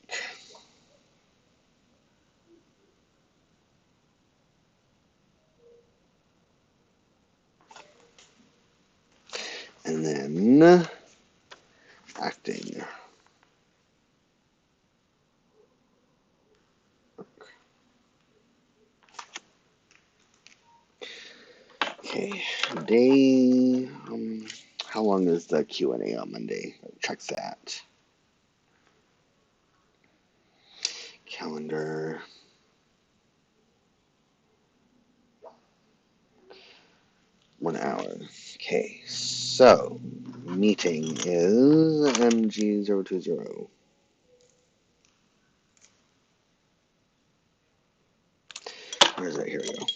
And then acting. Okay, day. How long is the Q&A on Monday? Check that. Calendar. One hour. Okay, so meeting is MG020. Where is it? Here we go.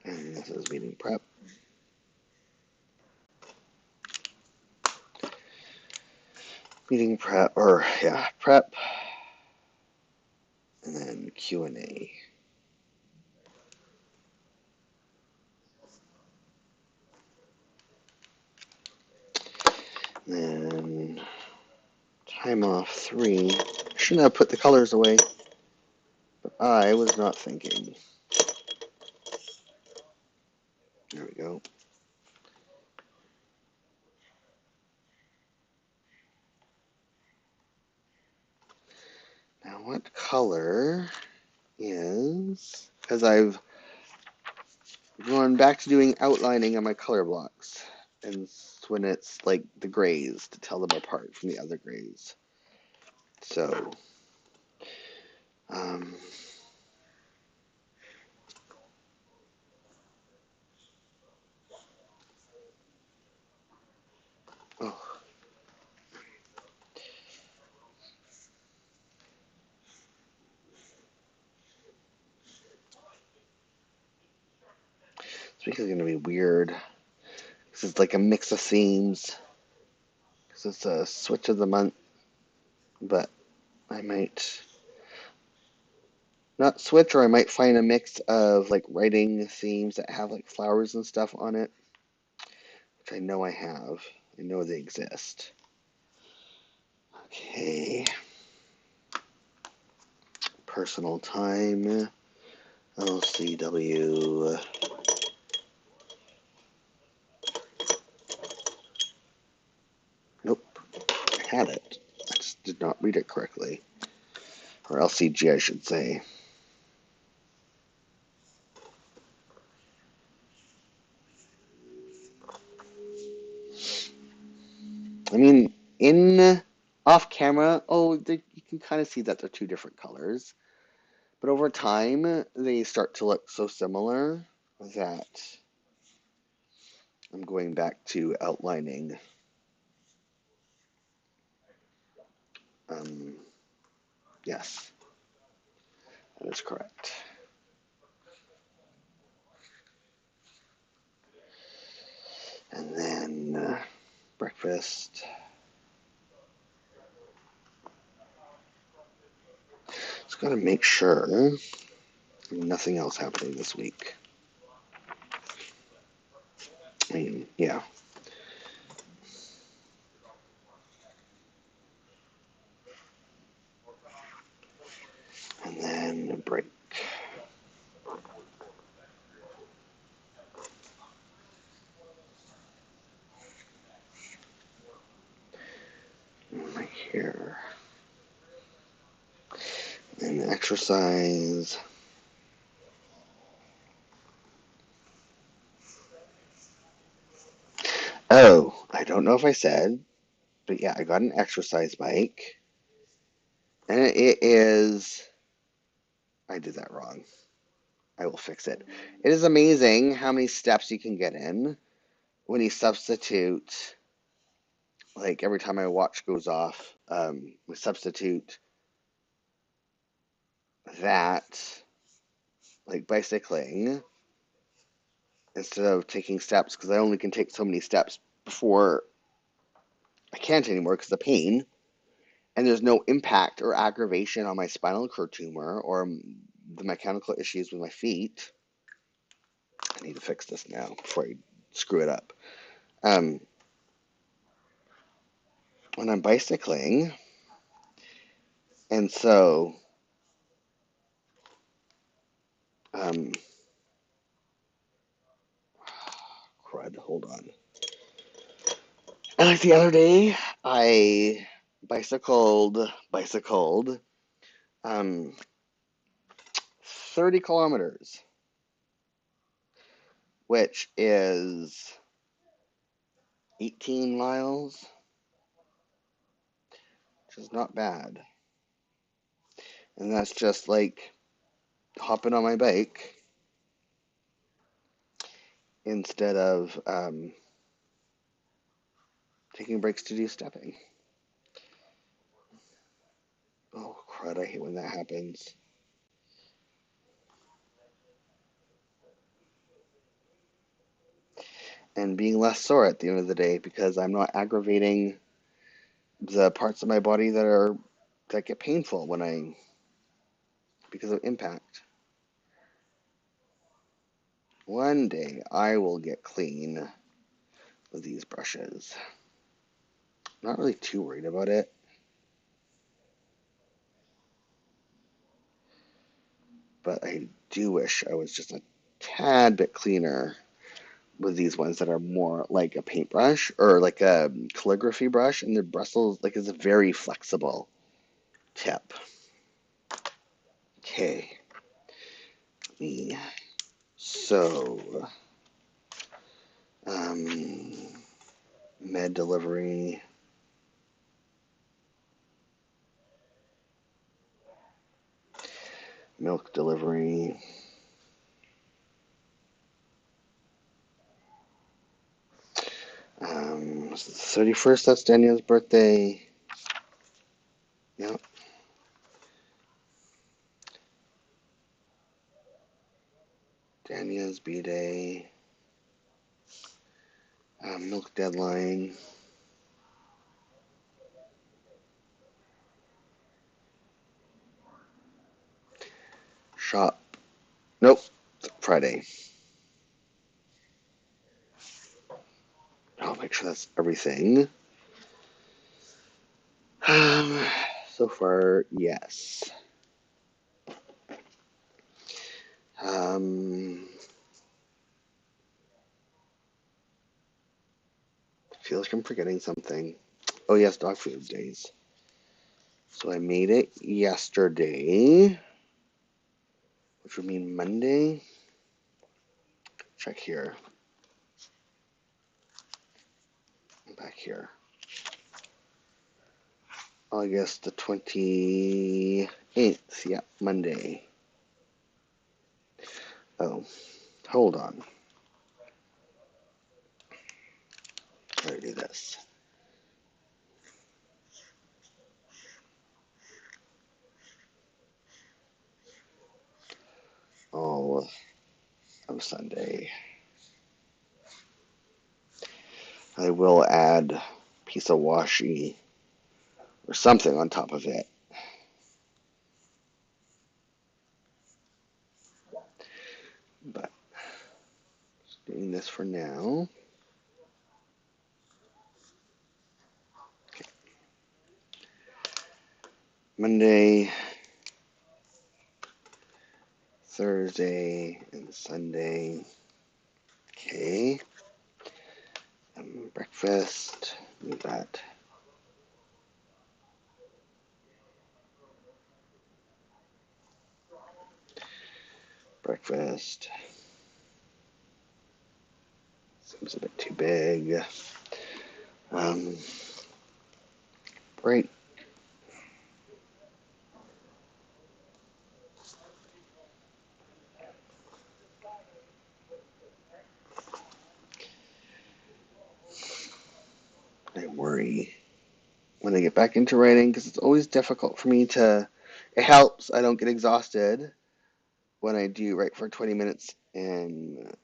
And this is meeting prep. Meeting prep, or yeah, prep. And then Q&A. Then time off 3. Shouldn't have put the colors away, but I was not thinking. There we go. Now what color is, because I've gone back to doing outlining on my color blocks, and it's when it's like the grays to tell them apart from the other grays. So, oh, this week is going to be weird. This is like a mix of themes. Because it's a switch of the month, but I might not switch, or I might find a mix of like writing themes that have like flowers and stuff on it, which I know I have. I know they exist. Okay. Personal time. LCW. Nope. I had it. I just did not read it correctly. Or LCG, I should say. I mean, in off camera, you can kind of see that they're two different colors. But over time, they start to look so similar that I'm going back to outlining. Yes, that is correct. And then breakfast. Just got to make sure nothing else happening this week. I mean, yeah. And then a break. Right here. And exercise. Oh, I don't know if I said, but yeah, I got an exercise bike. And it is, I did that wrong. I will fix it. It is amazing how many steps you can get in when you substitute like every time my watch goes off, we substitute that, like bicycling, instead of taking steps, because I only can take so many steps before I can't anymore because of the pain, and there's no impact or aggravation on my spinal cord tumor or the mechanical issues with my feet. I need to fix this now before I screw it up. When I'm bicycling, and so um, crud, hold on. And like the other day, I bicycled, um, 30 kilometers, which is 18 miles, which is not bad. And that's just like hopping on my bike instead of taking breaks to do stepping. Oh, crud, I hate when that happens. And being less sore at the end of the day because I'm not aggravating the parts of my body that get painful because of impact. One day I will get clean with these brushes. I'm not really too worried about it. But I do wish I was just a tad bit cleaner with these ones that are more like a paintbrush or like a calligraphy brush, and the bristles like is a very flexible tip. Okay. So, um, med delivery. Milk delivery. The 31st, that's Daniel's birthday. Yep. Daniel's B-Day. Milk deadline. Shop. Nope. Friday. I'll make sure that's everything. Um, so far, yes. Feel like I'm forgetting something. Oh yes, dog food days. So I made it yesterday, which would mean Monday. Check here. Back here. August the 28th. Yeah, Monday. Oh, hold on. Try to do this. Oh, of Sunday. I will add a piece of washi or something on top of it. But just doing this for now. Okay. Monday, Thursday, and Sunday. Okay. Breakfast. Move that. Breakfast. Seems a bit too big. Break. My word. worry when I get back into writing because it's always difficult for me to. It helps. I don't get exhausted when I do write for 20 minutes and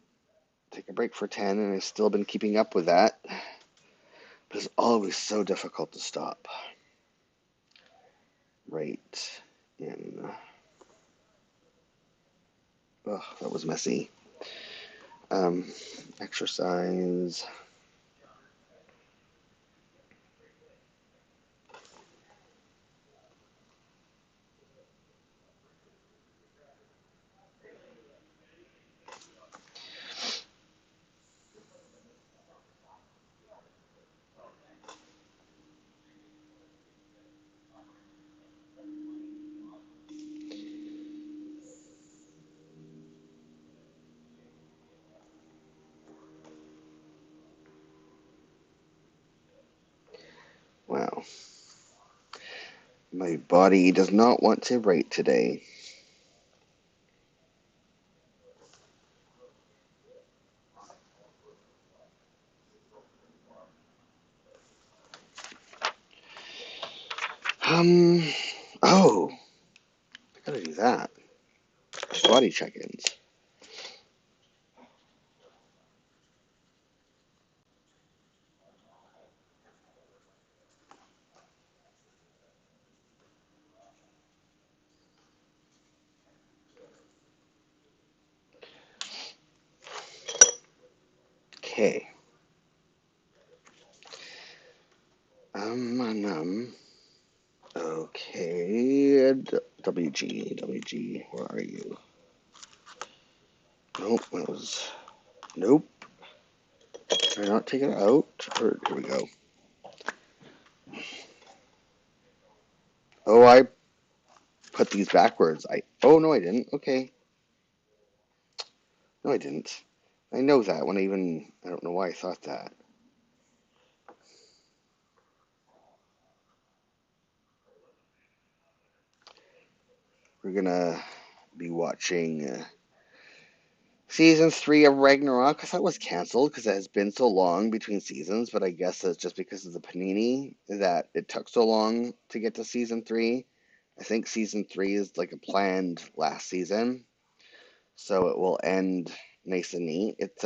take a break for 10, and I've still been keeping up with that. But it's always so difficult to stop. Right. And, oh, that was messy. Um, Exercise. Wow. My body does not want to write today. Um, oh, I gotta do that. Body check-ins. Okay. Um. Okay. WG. Where are you? Nope. That was. Nope. Did I not take it out? Or, here we go. Oh, I put these backwards. Oh no, I didn't. Okay. No, I didn't. I know that when I don't know why I thought that. We're gonna be watching season 3 of Ragnarok. I thought it was canceled because it has been so long between seasons, but I guess it's just because of the Panini that it took so long to get to season 3. I think season 3 is like a planned last season, so it will end nice and neat. It's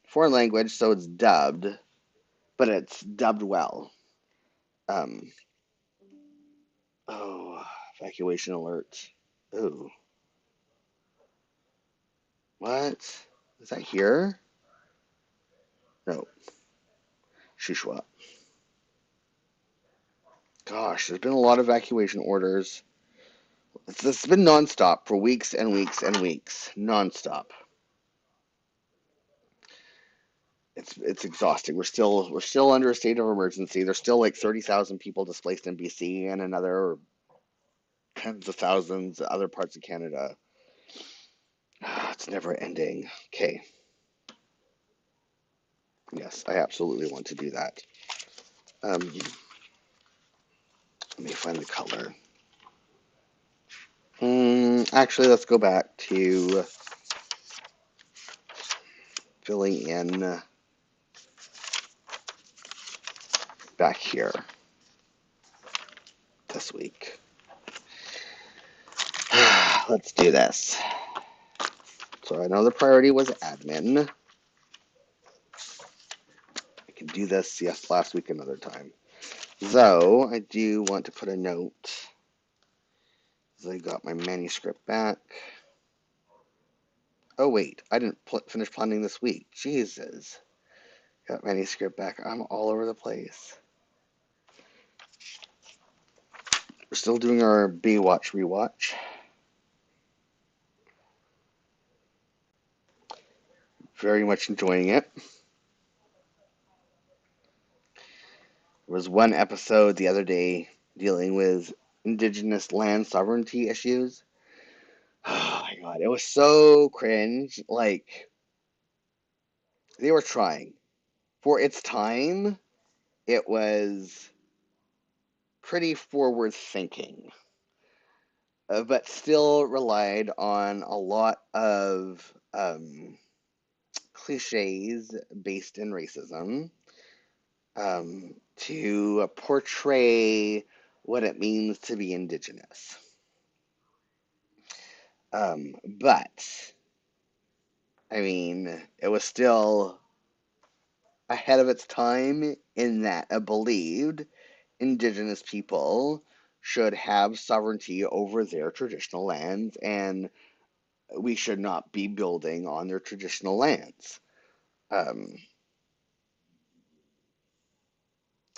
foreign language, so it's dubbed, but it's dubbed well. Um, oh, evacuation alert. Oh, what? Is that here? No, Shishwa. Gosh, there's been a lot of evacuation orders. It's been nonstop for weeks and weeks and weeks, nonstop. It's exhausting. We're still under a state of emergency. There's still like 30,000 people displaced in BC and another tens of thousands in other parts of Canada. It's never ending. Okay. Yes, I absolutely want to do that. Let me find the color. Actually, let's go back to filling in back here this week. Let's do this. So I know the priority was admin. I can do this, yes, last week another time. Though, I do want to put a note. I got my manuscript back. Oh, wait, I didn't finish planning this week. Jesus. Got manuscript back. I'm all over the place. We're still doing our Baywatch rewatch. Very much enjoying it. There was one episode the other day dealing with indigenous land sovereignty issues. Oh my god, it was so cringe. Like, they were trying. For its time, it was pretty forward thinking, but still relied on a lot of cliches based in racism. to portray what it means to be Indigenous. But, I mean, it was still ahead of its time in that it believed Indigenous people should have sovereignty over their traditional lands, and we should not be building on their traditional lands. Um,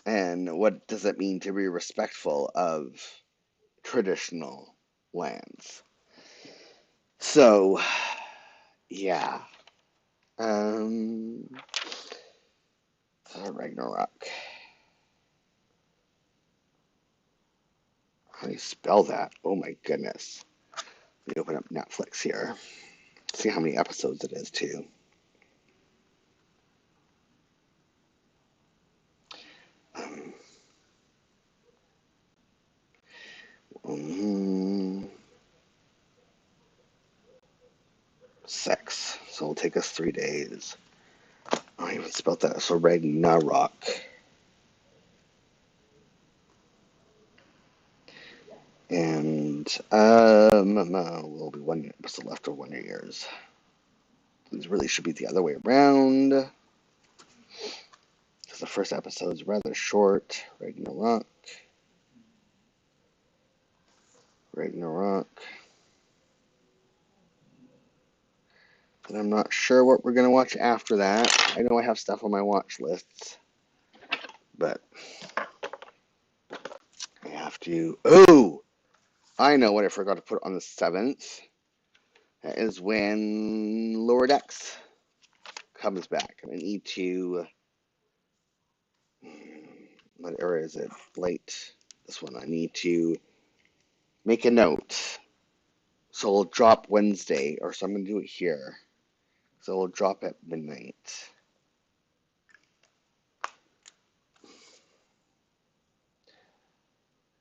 and what does it mean to be respectful of traditional lands? So, yeah. Um, Ragnarok. How do you spell that? Oh my goodness. Let me open up Netflix here. See how many episodes it is, too. Um, um, 6. So it'll take us 3 days. I even spelled that. So Ragnarok. And will be 1 episode left of Wonder Years. These really should be the other way around. Because the first episode is rather short. Ragnarok. And I'm not sure what we're going to watch after that. I know I have stuff on my watch lists. But I have to... Oh! I know what I forgot to put on the 7th. That is when Lower Decks comes back. And I need to... What era is it? Late. This one. I need to make a note. So it'll drop Wednesday, or so I'm going to do it here. So it'll drop at midnight.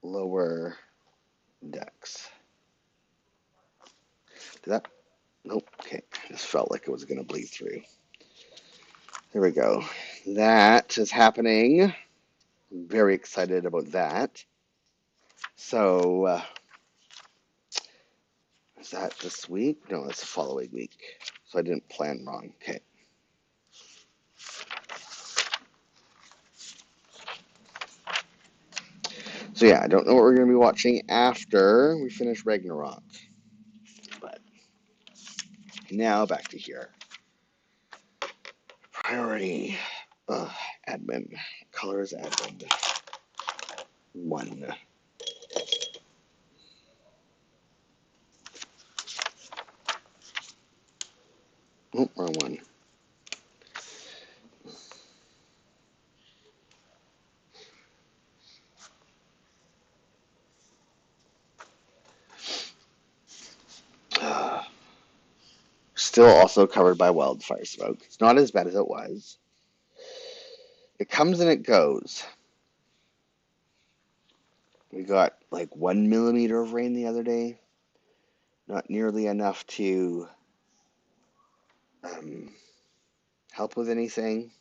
Lower Decks. Did that? Nope. Okay. Just felt like it was going to bleed through. There we go. That is happening. I'm very excited about that. So, is that this week? No, it's the following week. So I didn't plan wrong. Okay. So yeah, I don't know what we're going to be watching after we finish Ragnarok. But now back to here. Priority. Admin. Colors admin. 1. Oh, wrong one. Still also covered by wildfire smoke. It's not as bad as it was. It comes and it goes. We got like 1 millimeter of rain the other day. Not nearly enough to help with anything.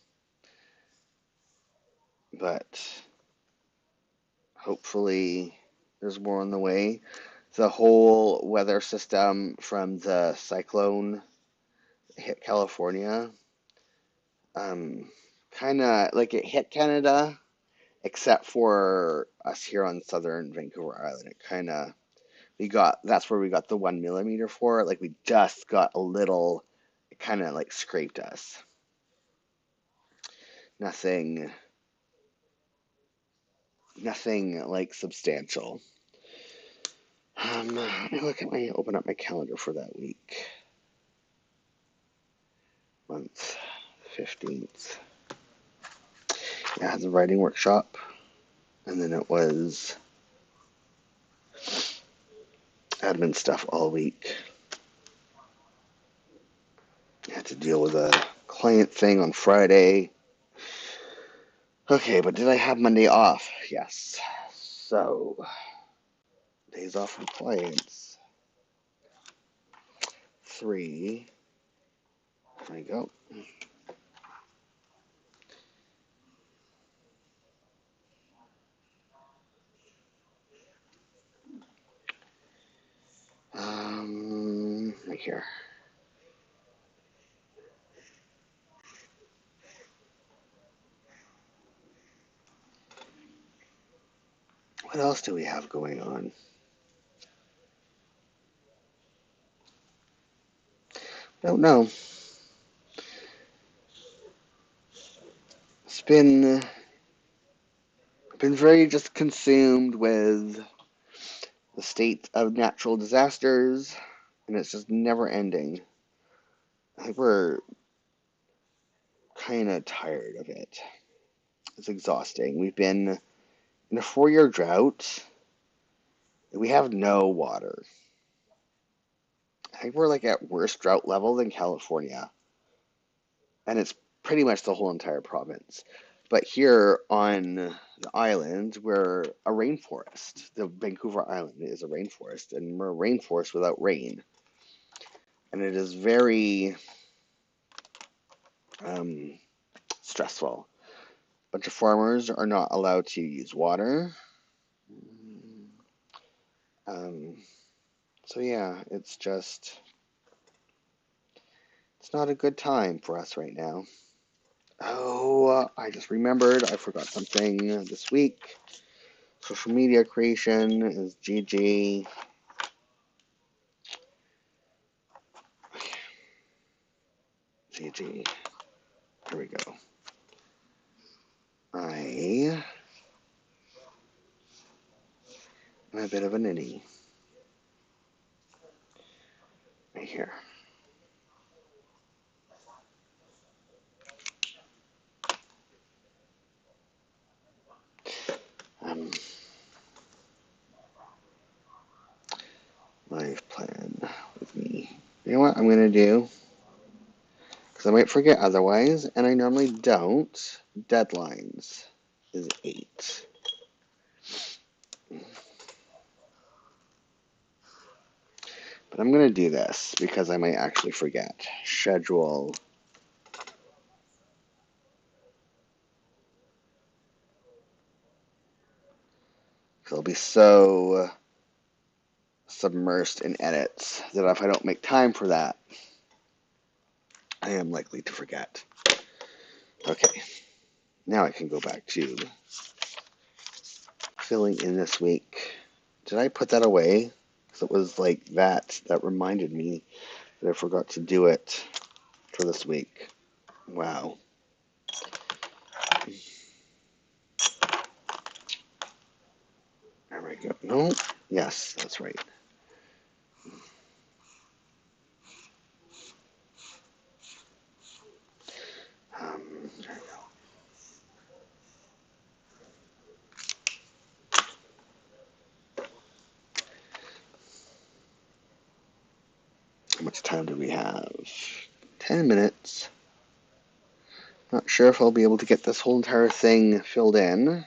But hopefully there's more on the way. The whole weather system from the cyclone hit California. Kind of like it hit Canada, except for us here on southern Vancouver Island. It kind of that's where we got the 1 millimeter for it. Like we just got a little, it kind of like scraped us. Nothing like substantial. Let me open up my calendar for that week. Month 15th. Yeah, I had the writing workshop, and then it was admin stuff all week. I had to deal with a client thing on Friday. Okay, but did I have Monday off? Yes. So, days off from clients. 3. There we go. here. What else do we have going on? Don't know. It's been very just consumed with the state of natural disasters, and it's just never ending. I think we're kind of tired of it. It's exhausting. We've been in a 4-year drought. We have no water. I think we're like at worse drought level than California, and it's pretty much the whole entire province. But here on the island, we're a rainforest. The Vancouver Island is a rainforest, and we're a rainforest without rain. And it is very stressful. A bunch of farmers are not allowed to use water. So yeah, it's not a good time for us right now. Oh, I just remembered I forgot something this week. Social media creation is GG. GG. Here we go. I am a bit of a ninny. Right here. Life plan with me. You know what I'm going to do? Because I might forget otherwise, and I normally don't. Deadlines is 8. But I'm going to do this because I might actually forget. Schedule. It'll be so submersed in edits that if I don't make time for that, I am likely to forget. Okay, now I can go back to filling in this week. Did I put that away? Because it was like that reminded me that I forgot to do it for this week. Wow. There we go. No? Yes, that's right. There we go. How much time do we have? 10 minutes. Not sure if I'll be able to get this whole entire thing filled in,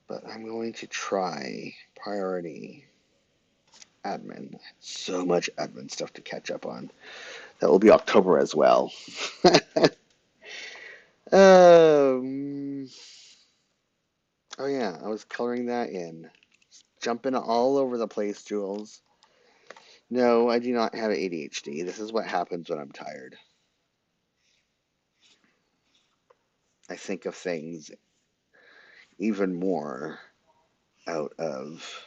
but I'm going to try. Priority. Admin. So much admin stuff to catch up on. That will be October as well. um, oh yeah, I was coloring that in. Jumping all over the place, Jules. No, I do not have ADHD. This is what happens when I'm tired. I think of things even more out of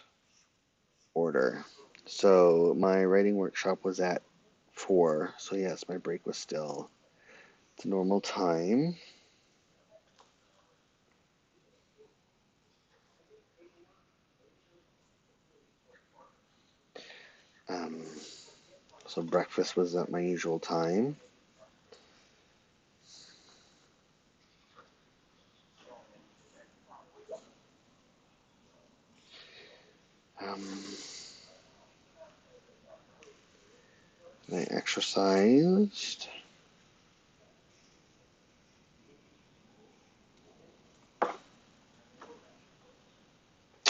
order. So my writing workshop was at 4. So yes, my break was still the normal time. So breakfast was at my usual time. I exercised.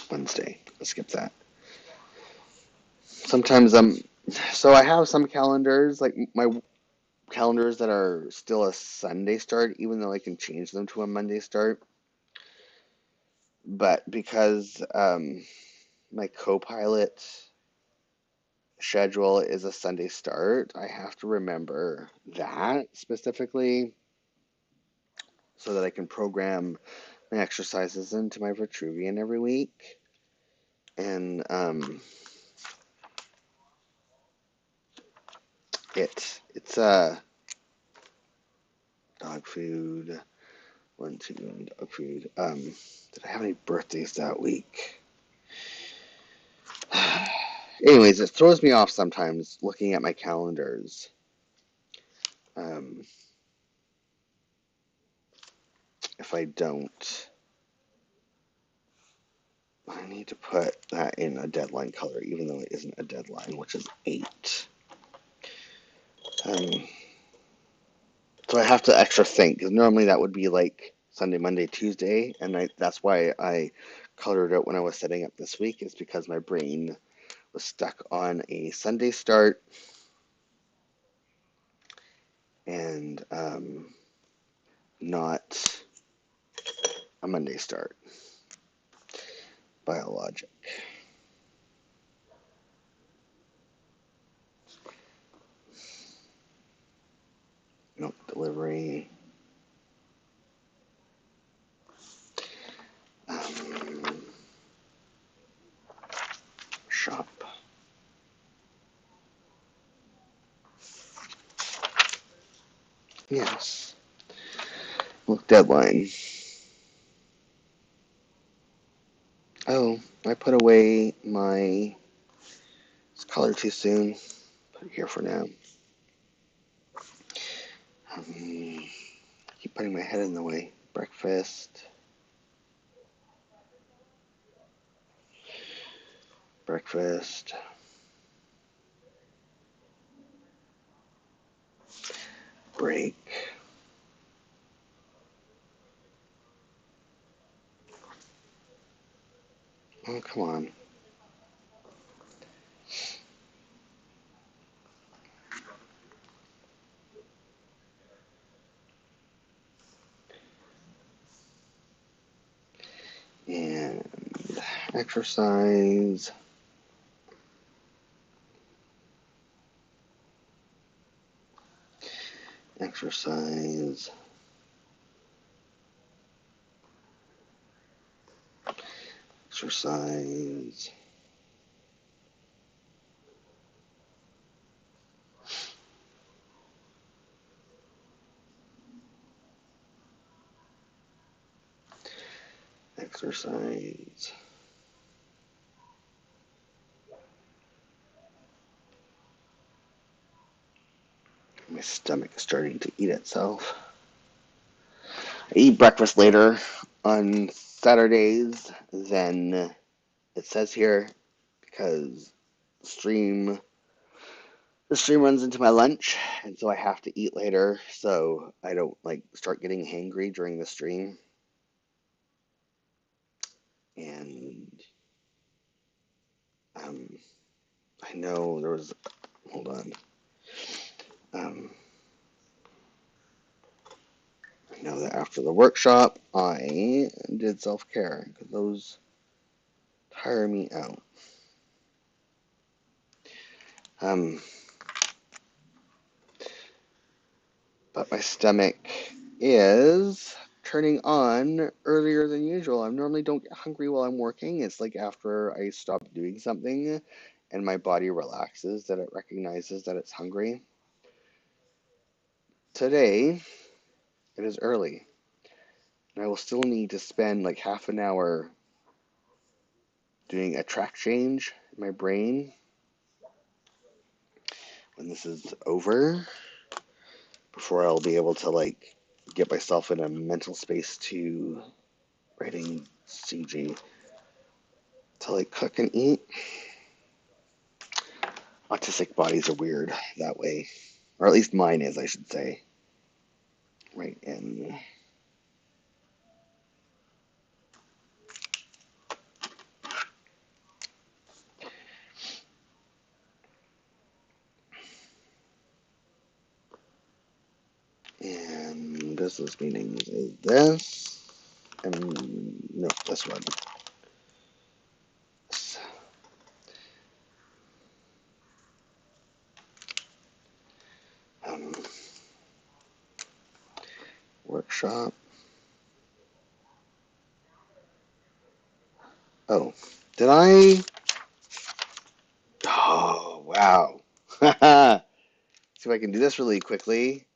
Wednesday. Let's skip that. Sometimes so I have some calendars, like my calendars that are still a Sunday start, even though I can change them to a Monday start. But because my co-pilot schedule is a Sunday start. I have to remember that specifically so that I can program my exercises into my Vitruvian every week. And it's dog food. 1, 2, and dog food. Did I have any birthdays that week? Anyways, it throws me off sometimes looking at my calendars. If I don't, I need to put that in a deadline color, even though it isn't a deadline, which is 8. So I have to extra think, because normally that would be like Sunday, Monday, Tuesday, and that's why I colored it when I was setting up this week, is because my brain was stuck on a Sunday start and not a Monday start by a logic. Nope, delivery. Shop. Yes. Look, deadline. Oh, I put away my color too soon. Put it here for now. Keep putting my head in the way. Breakfast. Breakfast. Break. Oh, come on. And exercise. Exercise. Exercise. Exercise. My stomach is starting to eat itself. I eat breakfast later on Saturdays than it says here because stream the stream runs into my lunch, and so I have to eat later so I don't like start getting hangry during the stream. And I know there was, hold on. I know that after the workshop I did self-care because those tire me out. But my stomach is turning on earlier than usual. I normally don't get hungry while I'm working. It's like after I stop doing something and my body relaxes that it recognizes that it's hungry. Today, it is early, and I will still need to spend like half an hour doing a track change in my brain when this is over, before I'll be able to like get myself in a mental space to writing CG to like cook and eat. Autistic bodies are weird that way, or at least mine is, I should say. Right, and business meetings is this, and no, this one. workshop. Oh, did I? Oh, wow. See if I can do this really quickly.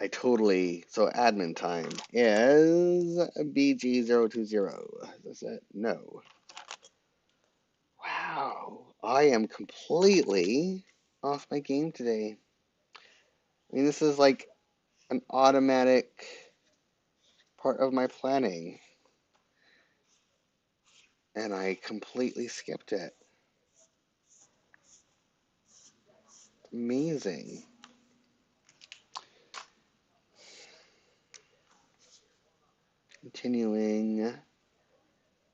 So admin time is BG020. Is that? No. Wow. I am completely off my game today. I mean, this is like an automatic part of my planning, and I completely skipped it. Amazing. Continuing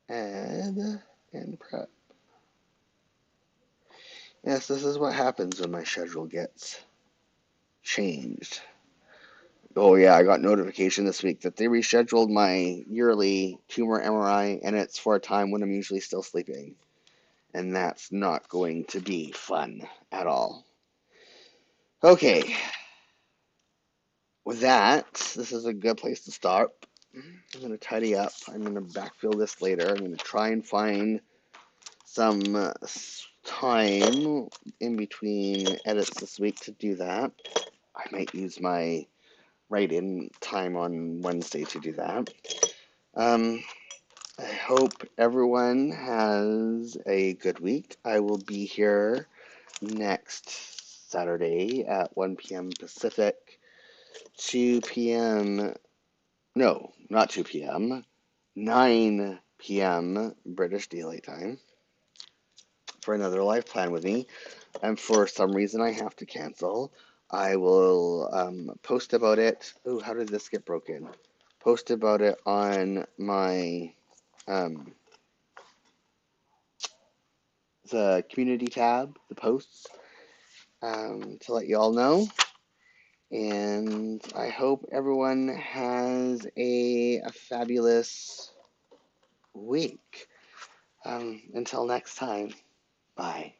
add and prep. Yes, this is what happens when my schedule gets changed. Oh yeah, I got notification this week that they rescheduled my yearly tumor MRI, and it's for a time when I'm usually still sleeping. And that's not going to be fun at all. Okay, with that, this is a good place to start. I'm going to tidy up. I'm going to backfill this later. I'm going to try and find some time in between edits this week to do that. I might use my write-in time on Wednesday to do that. I hope everyone has a good week. I will be here next Saturday at 1 p.m. Pacific, 2 p.m. No, not 2 p.m. 9 p.m. British Daylight Time for another live plan with me. And for some reason I have to cancel. I will post about it. Oh, how did this get broken? Post about it on my the community tab, the posts, to let you all know. And I hope everyone has a fabulous week. Until next time, bye.